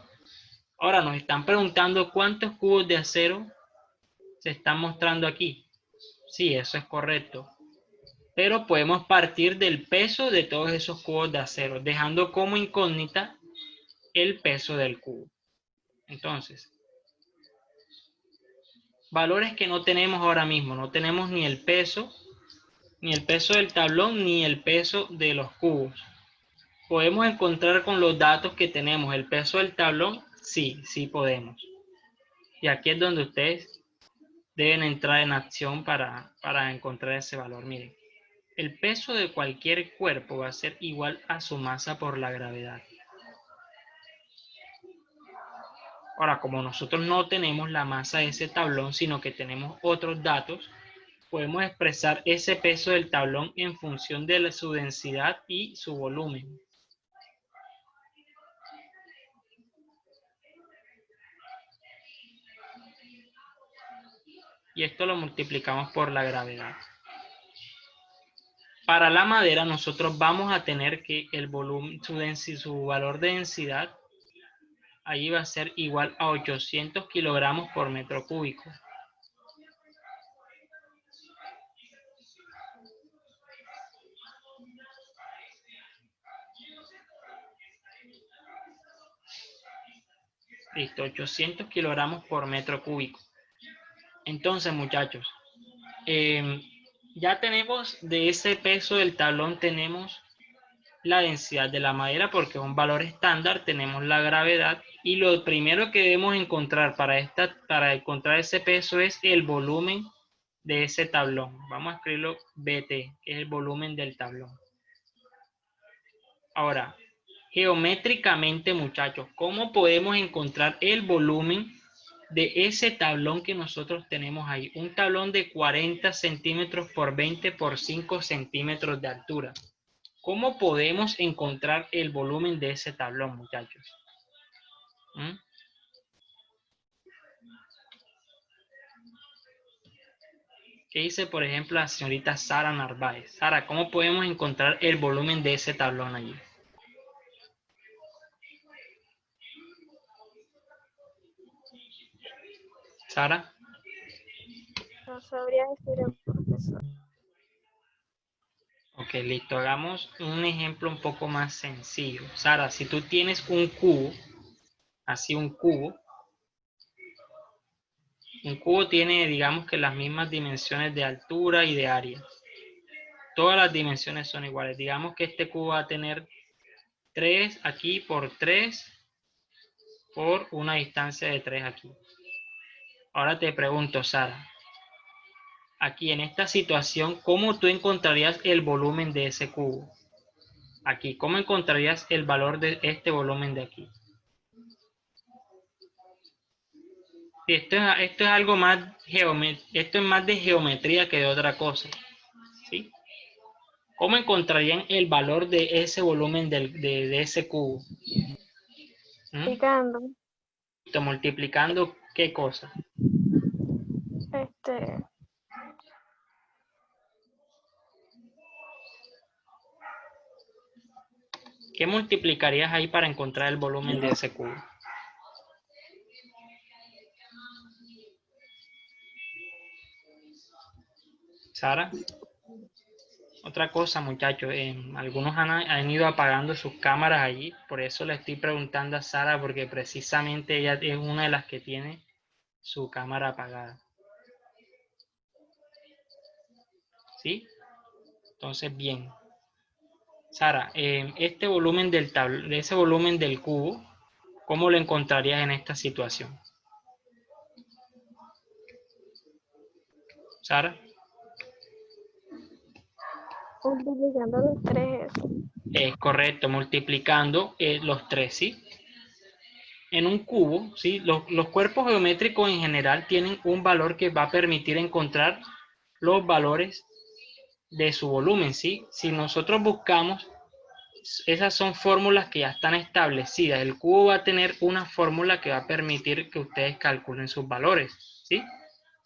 Ahora nos están preguntando cuántos cubos de acero se están mostrando aquí. Sí, eso es correcto. Pero podemos partir del peso de todos esos cubos de acero, dejando como incógnita el peso del cubo. Entonces, valores que no tenemos ahora mismo, no tenemos ni el peso del tablón, ni el peso de los cubos. ¿Podemos encontrar con los datos que tenemos el peso del tablón? Sí, sí podemos. Y aquí es donde ustedes deben entrar en acción para encontrar ese valor. Miren, el peso de cualquier cuerpo va a ser igual a su masa por la gravedad. Ahora, como nosotros no tenemos la masa de ese tablón, sino que tenemos otros datos, podemos expresar ese peso del tablón en función de su densidad y su volumen. Y esto lo multiplicamos por la gravedad. Para la madera nosotros vamos a tener que el volumen, su valor de densidad, ahí va a ser igual a 800 kilogramos por metro cúbico. Listo, 800 kilogramos por metro cúbico. Entonces, muchachos, ya tenemos de ese peso del tablón, tenemos la densidad de la madera porque es un valor estándar, tenemos la gravedad, y lo primero que debemos encontrar para encontrar ese peso es el volumen de ese tablón. Vamos a escribirlo BT, que es el volumen del tablón. Ahora, geométricamente, muchachos, ¿cómo podemos encontrar el volumen de ese tablón que nosotros tenemos ahí? Un tablón de 40 centímetros por 20 por 5 centímetros de altura. ¿Cómo podemos encontrar el volumen de ese tablón, muchachos? ¿Mm? ¿Qué dice, por ejemplo, la señorita Sara Narváez? Sara, ¿cómo podemos encontrar el volumen de ese tablón allí? Sara. No sabría decir el profesor. Ok, listo. Hagamos un ejemplo un poco más sencillo. Sara, si tú tienes un cubo, así un cubo tiene, digamos que las mismas dimensiones de altura y de área. Todas las dimensiones son iguales. Digamos que este cubo va a tener 3 aquí por 3 por una distancia de 3 aquí. Ahora te pregunto, Sara, aquí en esta situación, ¿cómo tú encontrarías el volumen de ese cubo? Aquí, ¿cómo encontrarías el valor de este volumen de aquí? Esto es algo más esto es más de geometría que de otra cosa, ¿sí? ¿Cómo encontrarían el valor de ese volumen de ese cubo? ¿Mm? Explicando. Multiplicando, ¿qué cosa? Este, ¿Qué multiplicarías ahí para encontrar el volumen de ese cubo? Sara, otra cosa, muchachos, algunos han ido apagando sus cámaras allí, por eso le estoy preguntando a Sara, porque precisamente ella es una de las que tiene su cámara apagada. ¿Sí? Entonces, bien. Sara, este volumen de ese volumen del cubo, ¿cómo lo encontrarías en esta situación? Sara, multiplicando los tres. es correcto, multiplicando los tres, ¿sí? En un cubo, ¿sí? Los cuerpos geométricos en general tienen un valor que va a permitir encontrar los valores de su volumen, ¿sí? Si nosotros buscamos, esas son fórmulas que ya están establecidas. El cubo va a tener una fórmula que va a permitir que ustedes calculen sus valores, ¿sí?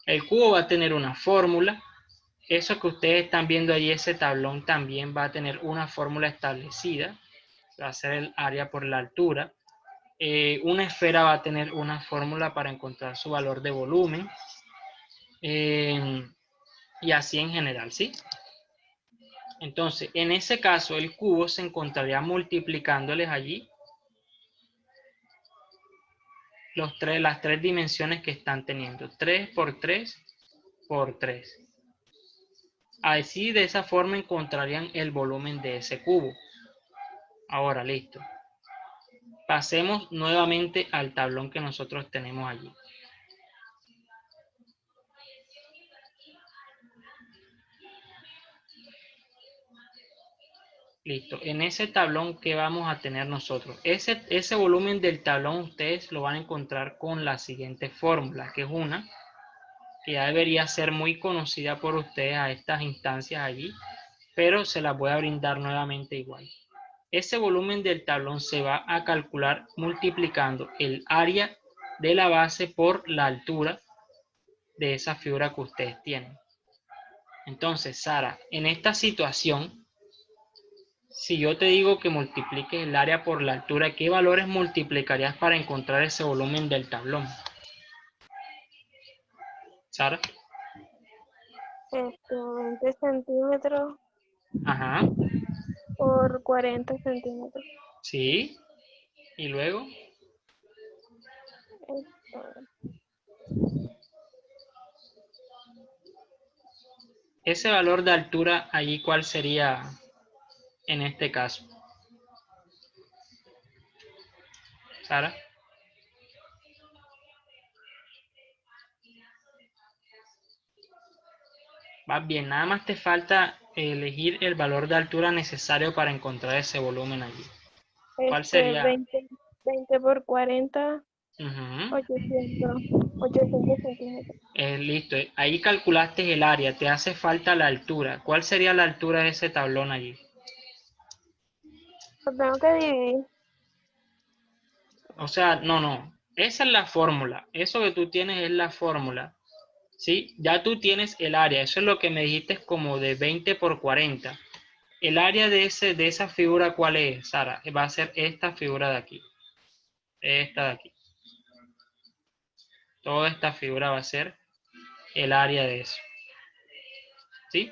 El cubo va a tener una fórmula. Eso que ustedes están viendo allí, ese tablón, también va a tener una fórmula establecida. Va a ser el área por la altura. Una esfera va a tener una fórmula para encontrar su valor de volumen. Y así en general, ¿sí? Entonces, en ese caso, el cubo se encontraría multiplicándoles allí las tres dimensiones que están teniendo. 3 por 3 por 3. Así, de esa forma, encontrarían el volumen de ese cubo. Ahora, listo. Pasemos nuevamente al tablón que nosotros tenemos allí. Listo. En ese tablón, ¿qué vamos a tener nosotros? Ese volumen del tablón ustedes lo van a encontrar con la siguiente fórmula, que es una que ya debería ser muy conocida por ustedes a estas instancias allí, pero se las voy a brindar nuevamente igual. Ese volumen del tablón se va a calcular multiplicando el área de la base por la altura de esa figura que ustedes tienen. Entonces, Sara, en esta situación, si yo te digo que multipliques el área por la altura, ¿qué valores multiplicarías para encontrar ese volumen del tablón? Sara. 20 centímetros Ajá. por 40 centímetros. Sí. Y luego, Esto, ese valor de altura allí, ¿cuál sería en este caso? Sara. Vas bien, nada más te falta elegir el valor de altura necesario para encontrar ese volumen allí. ¿Cuál sería? 20 por 40, Ujú. 800 centímetros. Listo, ahí calculaste el área, te hace falta la altura. ¿Cuál sería la altura de ese tablón allí? Lo tengo que dividir. O sea, no, esa es la fórmula. Eso que tú tienes es la fórmula. ¿Sí? Ya tú tienes el área, eso es lo que me dijiste como de 20 por 40. El área de esa figura, ¿cuál es, Sara? Va a ser esta figura de aquí. Esta de aquí. Toda esta figura va a ser el área de eso. ¿Sí?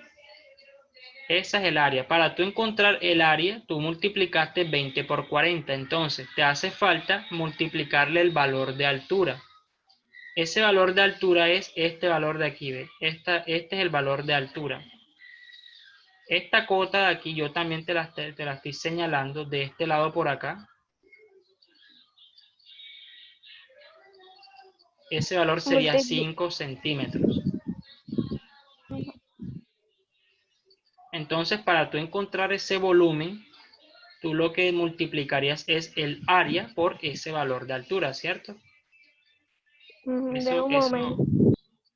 Esa es el área. Para tú encontrar el área, tú multiplicaste 20 por 40. Entonces, te hace falta multiplicarle el valor de altura. Ese valor de altura es este valor de aquí, ¿ves? Este es el valor de altura. Esta cota de aquí yo también te la estoy señalando de este lado por acá. Ese valor sería 5 centímetros. Entonces, para tú encontrar ese volumen, tú lo que multiplicarías es el área por ese valor de altura, ¿cierto? De un momento.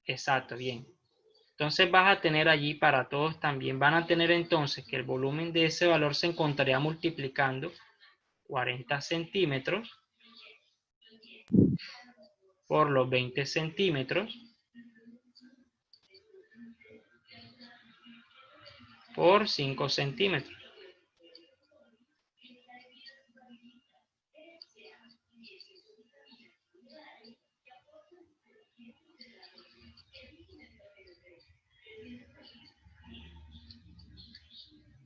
Exacto, bien. Entonces vas a tener allí para todos también, van a tener entonces que el volumen de ese valor se encontraría multiplicando 40 centímetros por los 20 centímetros por 5 centímetros.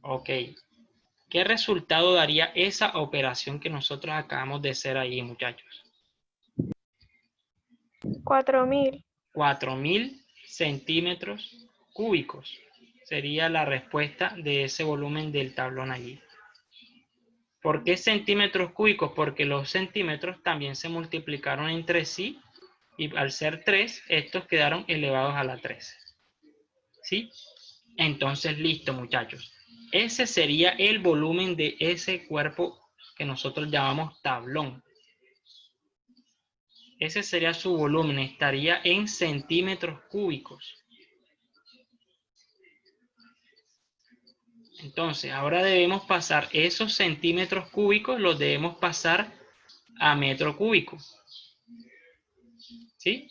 Ok. ¿Qué resultado daría esa operación que nosotros acabamos de hacer ahí, muchachos? 4000. 4000 centímetros cúbicos. Sería la respuesta de ese volumen del tablón allí. ¿Por qué centímetros cúbicos? Porque los centímetros también se multiplicaron entre sí y al ser 3, estos quedaron elevados a la 3. ¿Sí? Entonces, listo, muchachos. Ese sería el volumen de ese cuerpo que nosotros llamamos tablón. Ese sería su volumen, estaría en centímetros cúbicos. Entonces, ahora debemos pasar esos centímetros cúbicos, los debemos pasar a metro cúbico. ¿Sí?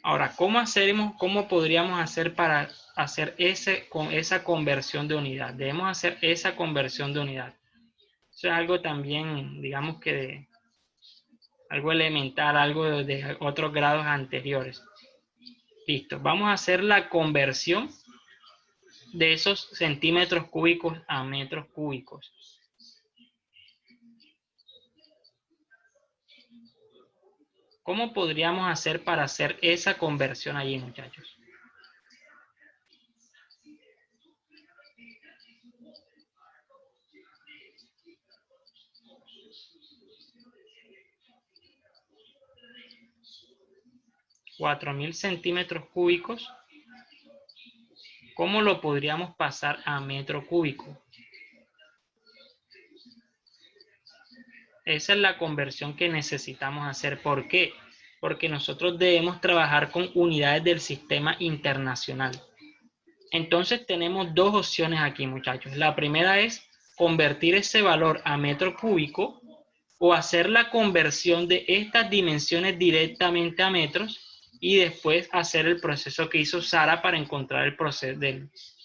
Ahora, ¿cómo podríamos hacer para hacer esa conversión de unidad? Debemos hacer esa conversión de unidad. Eso es algo también, digamos que algo elemental, algo de otros grados anteriores. Listo, vamos a hacer la conversión de esos centímetros cúbicos a metros cúbicos. ¿Cómo podríamos hacer para hacer esa conversión allí, muchachos? $4000 centímetros cúbicos. ¿Cómo lo podríamos pasar a metro cúbico? Esa es la conversión que necesitamos hacer. ¿Por qué? Porque nosotros debemos trabajar con unidades del sistema internacional. Entonces tenemos dos opciones aquí, muchachos. La primera es convertir ese valor a metro cúbico o hacer la conversión de estas dimensiones directamente a metros y después hacer el proceso que hizo Sara para encontrar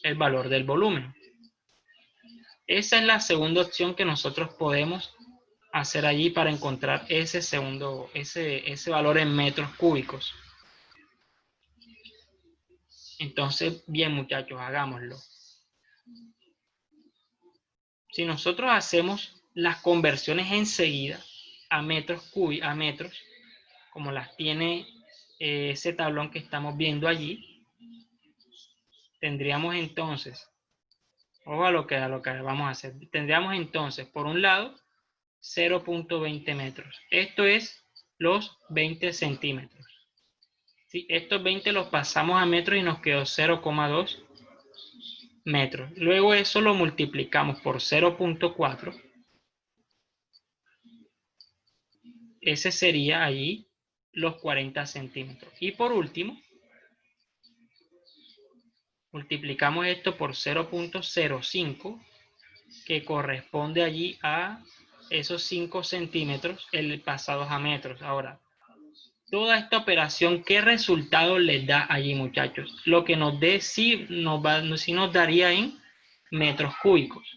el valor del volumen. Esa es la segunda opción que nosotros podemos hacer allí para encontrar ese valor en metros cúbicos. Entonces, bien, muchachos, hagámoslo. Si nosotros hacemos las conversiones enseguida a metros como las tiene ese tablón que estamos viendo allí, tendríamos entonces, ojo a lo que vamos a hacer, tendríamos entonces, por un lado, 0.20 metros. Esto es los 20 centímetros. ¿Sí? Estos 20 los pasamos a metros y nos quedó 0,2 metros. Luego eso lo multiplicamos por 0,4. Ese sería allí los 40 centímetros. Y por último, multiplicamos esto por 0,05, que corresponde allí a esos 5 centímetros pasados a metros. Ahora, toda esta operación, ¿qué resultado les da allí, muchachos? Lo que nos dé sí nos daría en metros cúbicos.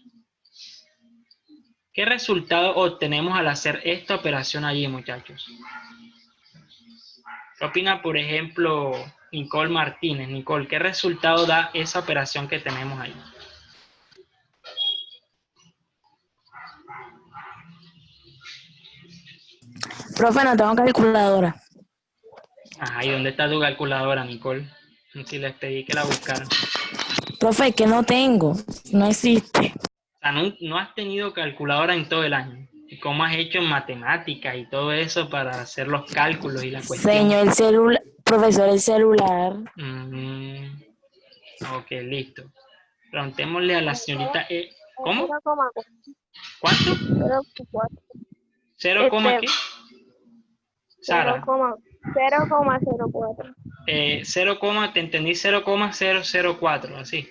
¿Qué resultado obtenemos al hacer esta operación allí, muchachos? ¿Qué opina, por ejemplo, Nicole Martínez? Nicole, ¿qué resultado da esa operación que tenemos ahí? Profe, no tengo calculadora. Ajá, ¿y dónde está tu calculadora, Nicole? Si les pedí que la buscaran. Profe, que no tengo. No existe. O sea, no has tenido calculadora en todo el año. ¿Y cómo has hecho en matemáticas y todo eso para hacer los cálculos y la cuestión? Señor, el celular. Profesor, el celular. Ok, listo. Preguntémosle a la señorita E. ¿Cómo? 0,4. ¿Cuánto? 0,4. ¿Cero coma qué? Sara. 0,04. 0, te entendí 0,004, así.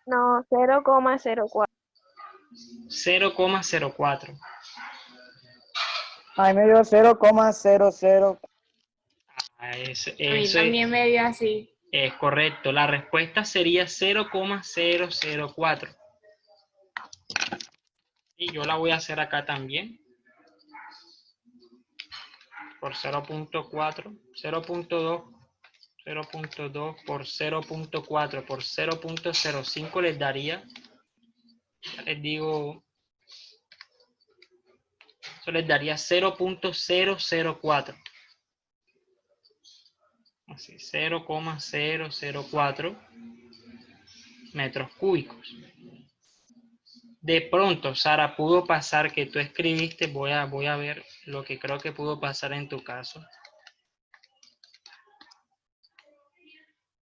No, 0,04. 0,04. A mí me dio 0,00. Eso A mí también me dio así. es correcto. La respuesta sería 0,004. Y yo la voy a hacer acá también. Por 0,4, 0,2, 0,2 por 0,4 por 0,05 les daría, ya les digo, eso les daría 0,004. Así, 0,004 metros cúbicos. De pronto, Sara, pudo pasar que tú escribiste, voy a ver lo que creo que pudo pasar en tu caso.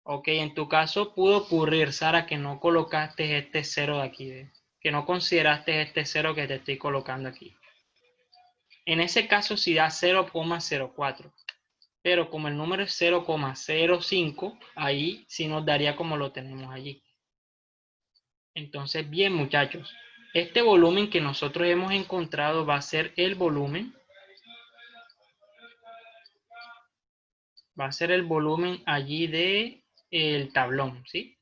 Ok, en tu caso pudo ocurrir, Sara, que no colocaste este 0 de aquí, que no consideraste este 0 que te estoy colocando aquí. En ese caso sí da 0,04, pero como el número es 0,05, ahí sí nos daría como lo tenemos allí. Entonces, bien, muchachos, este volumen que nosotros hemos encontrado va a ser el volumen. Va a ser el volumen allí de el tablón, ¿sí?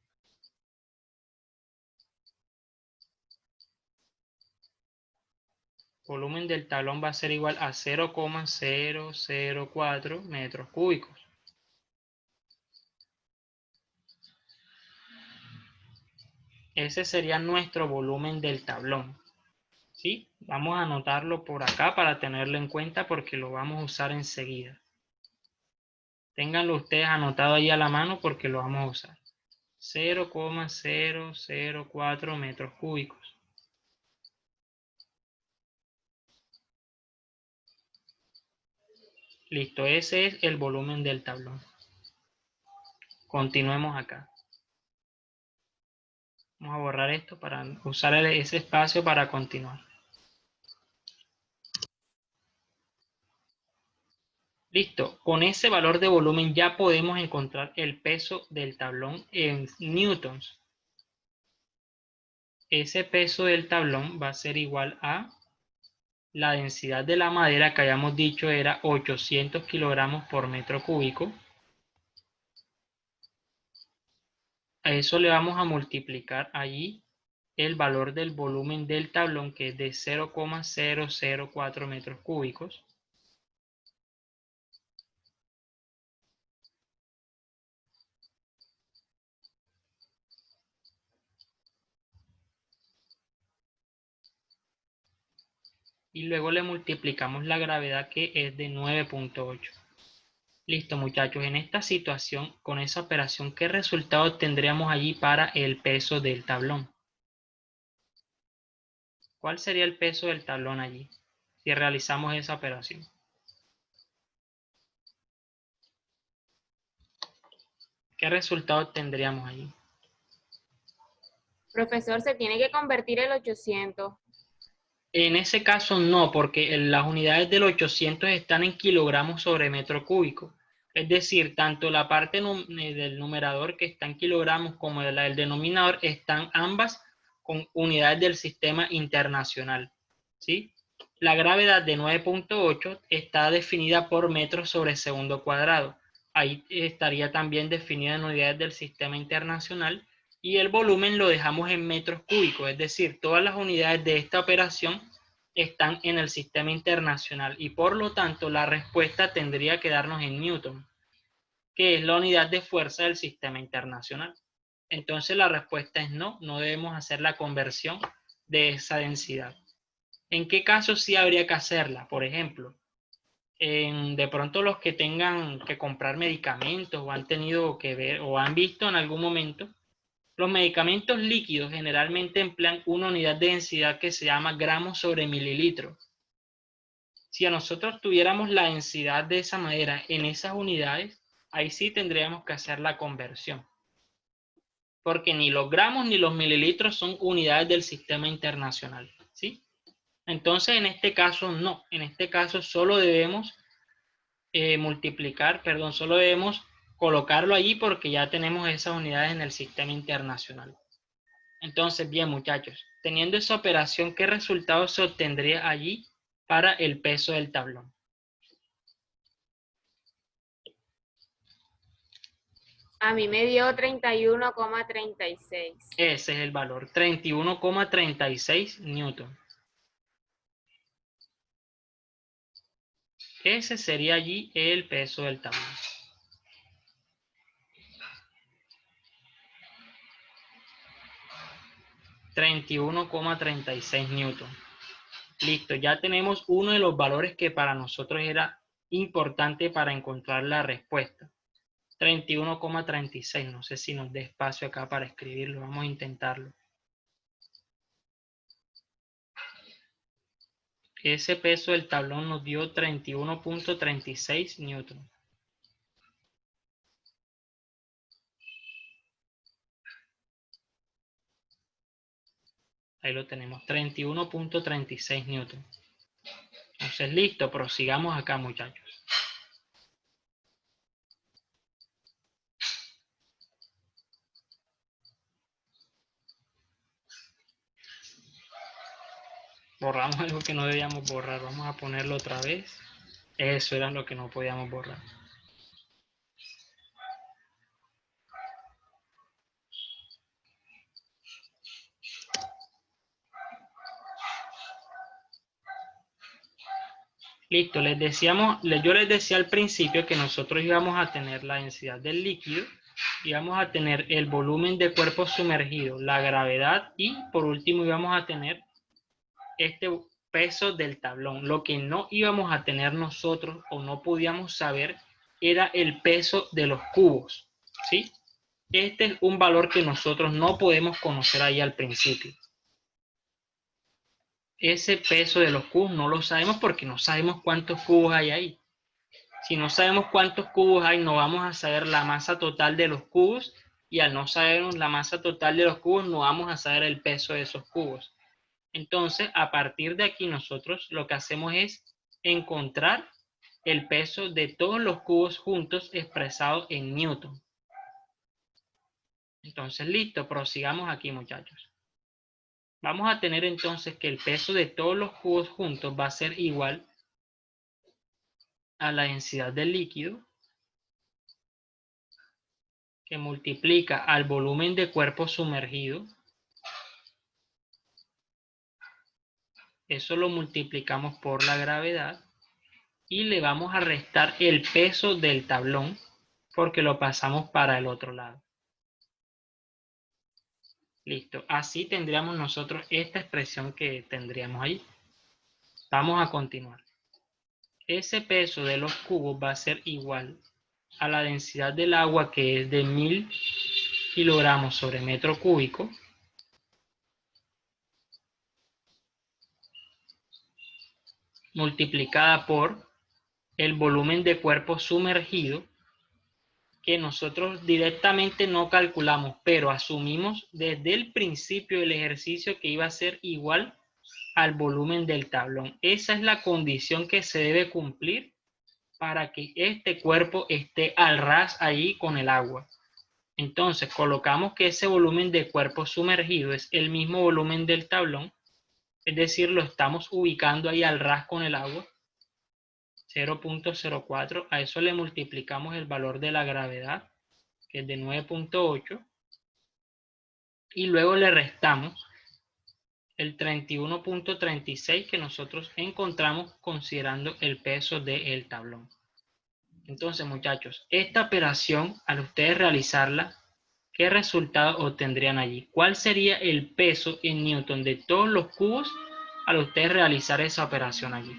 Volumen del tablón va a ser igual a 0,004 metros cúbicos. Ese sería nuestro volumen del tablón, ¿sí? Vamos a anotarlo por acá para tenerlo en cuenta porque lo vamos a usar enseguida. Ténganlo ustedes anotado ahí a la mano porque lo vamos a usar. 0,004 metros cúbicos. Listo, ese es el volumen del tablón. Continuemos acá. Vamos a borrar esto para usar ese espacio para continuar. Listo, con ese valor de volumen ya podemos encontrar el peso del tablón en newtons. Ese peso del tablón va a ser igual a la densidad de la madera que habíamos dicho era 800 kilogramos por metro cúbico. A eso le vamos a multiplicar allí el valor del volumen del tablón, que es de 0,004 metros cúbicos. Y luego le multiplicamos la gravedad, que es de 9,8. Listo, muchachos, en esta situación, con esa operación, ¿qué resultado tendríamos allí para el peso del tablón? ¿Cuál sería el peso del tablón allí si realizamos esa operación? ¿Qué resultado tendríamos allí? Profesor, se tiene que convertir el 800. En ese caso no, porque las unidades del 800 están en kilogramos sobre metro cúbico. Es decir, tanto la parte del numerador que está en kilogramos como la del denominador están ambas con unidades del sistema internacional, ¿sí? La gravedad de 9.8 está definida por metros sobre segundo cuadrado. Ahí estaría también definida en unidades del sistema internacional. Y el volumen lo dejamos en metros cúbicos, es decir, todas las unidades de esta operación están en el sistema internacional y por lo tanto la respuesta tendría que darnos en Newton, que es la unidad de fuerza del sistema internacional. Entonces la respuesta es no, no debemos hacer la conversión de esa densidad. ¿En qué caso sí habría que hacerla? Por ejemplo, de pronto los que tengan que comprar medicamentos o han tenido que ver o han visto en algún momento, los medicamentos líquidos generalmente emplean una unidad de densidad que se llama gramos sobre mililitro. Si a nosotros tuviéramos la densidad de esa manera en esas unidades, ahí sí tendríamos que hacer la conversión. Porque ni los gramos ni los mililitros son unidades del sistema internacional, ¿sí? Entonces, en este caso, no. En este caso, solo debemos solo debemos colocarlo allí porque ya tenemos esas unidades en el sistema internacional. Entonces, bien, muchachos, teniendo esa operación, ¿qué resultado se obtendría allí para el peso del tablón? A mí me dio 31,36. Ese es el valor, 31,36 newton. Ese sería allí el peso del tablón. $31,36 newton. Listo, ya tenemos uno de los valores que para nosotros era importante para encontrar la respuesta. 31,36. No sé si nos dé espacio acá para escribirlo. Vamos a intentarlo. Ese peso del tablón nos dio 31,36 newton. Ahí lo tenemos, 31,36 newton. Entonces, listo, prosigamos acá, muchachos. Borramos algo que no debíamos borrar. Vamos a ponerlo otra vez. Eso era lo que no podíamos borrar. Listo, yo les decía al principio que nosotros íbamos a tener la densidad del líquido, íbamos a tener el volumen de cuerpo sumergido, la gravedad y por último íbamos a tener este peso del tablón. Lo que no íbamos a tener nosotros o no podíamos saber era el peso de los cubos, ¿sí? Este es un valor que nosotros no podemos conocer ahí al principio. Ese peso de los cubos no lo sabemos porque no sabemos cuántos cubos hay ahí. Si no sabemos cuántos cubos hay, no vamos a saber la masa total de los cubos y al no saber la masa total de los cubos, no vamos a saber el peso de esos cubos. Entonces, a partir de aquí nosotros lo que hacemos es encontrar el peso de todos los cubos juntos expresado en newton. Entonces, listo, prosigamos aquí, muchachos. Vamos a tener entonces que el peso de todos los cubos juntos va a ser igual a la densidad del líquido, que multiplica al volumen de cuerpo sumergido. Eso lo multiplicamos por la gravedad y le vamos a restar el peso del tablón porque lo pasamos para el otro lado. Listo, así tendríamos nosotros esta expresión que tendríamos ahí. Vamos a continuar. Ese peso de los cubos va a ser igual a la densidad del agua, que es de 1000 kilogramos sobre metro cúbico, multiplicada por el volumen de cuerpo sumergido, que nosotros directamente no calculamos, pero asumimos desde el principio del ejercicio que iba a ser igual al volumen del tablón. Esa es la condición que se debe cumplir para que este cuerpo esté al ras ahí con el agua. Entonces colocamos que ese volumen de cuerpo sumergido es el mismo volumen del tablón, es decir, lo estamos ubicando ahí al ras con el agua, 0.04, a eso le multiplicamos el valor de la gravedad, que es de 9.8, y luego le restamos el 31.36 que nosotros encontramos considerando el peso del tablón. Entonces, muchachos, esta operación, al ustedes realizarla, ¿qué resultado obtendrían allí? ¿Cuál sería el peso en Newton de todos los cubos al ustedes realizar esa operación allí?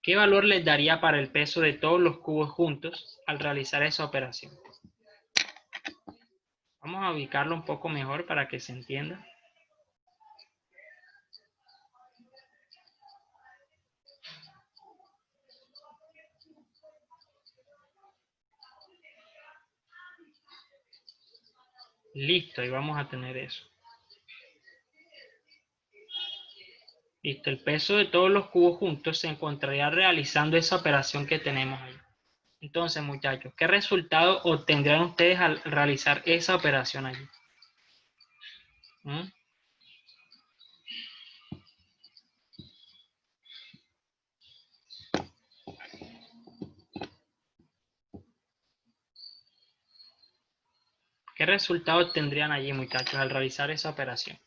¿Qué valor les daría para el peso de todos los cubos juntos al realizar esa operación? Vamos a ubicarlo un poco mejor para que se entienda. Listo, ahí vamos a tener eso. Listo, el peso de todos los cubos juntos se encontraría realizando esa operación que tenemos ahí. Entonces, muchachos, ¿qué resultado obtendrán ustedes al realizar esa operación allí? ¿Qué resultado obtendrían allí, muchachos, al realizar esa operación?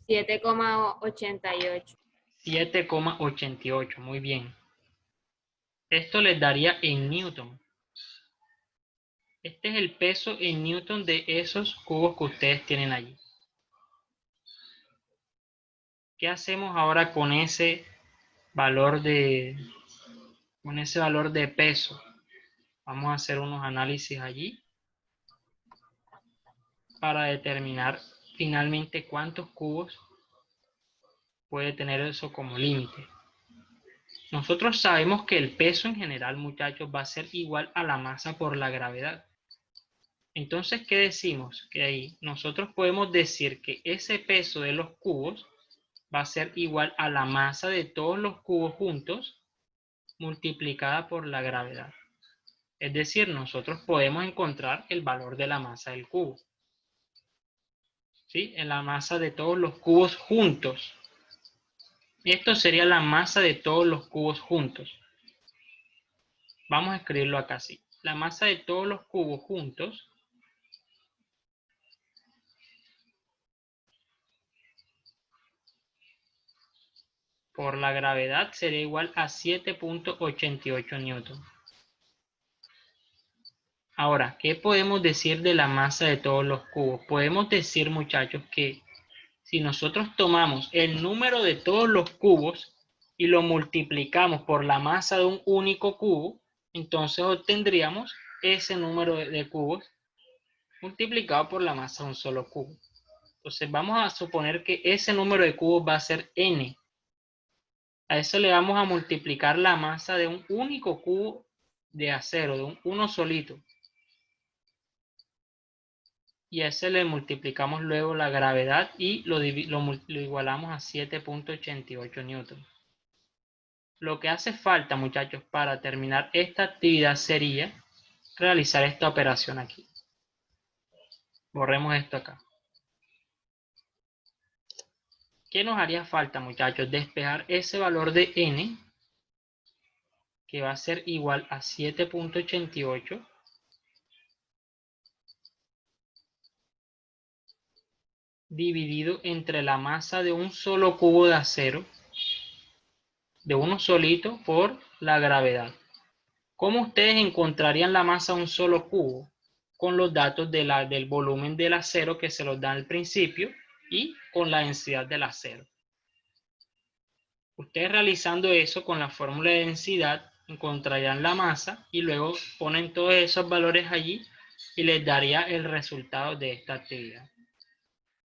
7,88. 7,88, muy bien. Esto les daría en Newton. Este es el peso en Newton de esos cubos que ustedes tienen allí. ¿Qué hacemos ahora con ese valor de peso? Vamos a hacer unos análisis allí para determinar finalmente cuántos cubos puede tener eso como límite. Nosotros sabemos que el peso en general, muchachos, va a ser igual a la masa por la gravedad. Entonces, ¿qué decimos? Que ahí nosotros podemos decir que ese peso de los cubos va a ser igual a la masa de todos los cubos juntos multiplicada por la gravedad. Es decir, nosotros podemos encontrar el valor de la masa del cubo. ¿Sí? En la masa de todos los cubos juntos. Esto sería la masa de todos los cubos juntos. Vamos a escribirlo acá así. La masa de todos los cubos juntos por la gravedad sería igual a 7.88 newton. Ahora, ¿qué podemos decir de la masa de todos los cubos? Podemos decir, muchachos, que si nosotros tomamos el número de todos los cubos y lo multiplicamos por la masa de un único cubo, entonces obtendríamos ese número de cubos multiplicado por la masa de un solo cubo. Entonces vamos a suponer que ese número de cubos va a ser n. A eso le vamos a multiplicar la masa de un único cubo de acero, de uno solito. Y a ese le multiplicamos luego la gravedad y lo igualamos a 7.88 newton. Lo que hace falta, muchachos, para terminar esta actividad sería realizar esta operación aquí. Borremos esto acá. ¿Qué nos haría falta, muchachos? Despejar ese valor de n, que va a ser igual a 7.88 dividido entre la masa de un solo cubo de acero, de uno solito, por la gravedad. ¿Cómo ustedes encontrarían la masa de un solo cubo? Con los datos del volumen del acero que se los da al principio y con la densidad del acero. Ustedes realizando eso con la fórmula de densidad encontrarían la masa y luego ponen todos esos valores allí y les daría el resultado de esta actividad.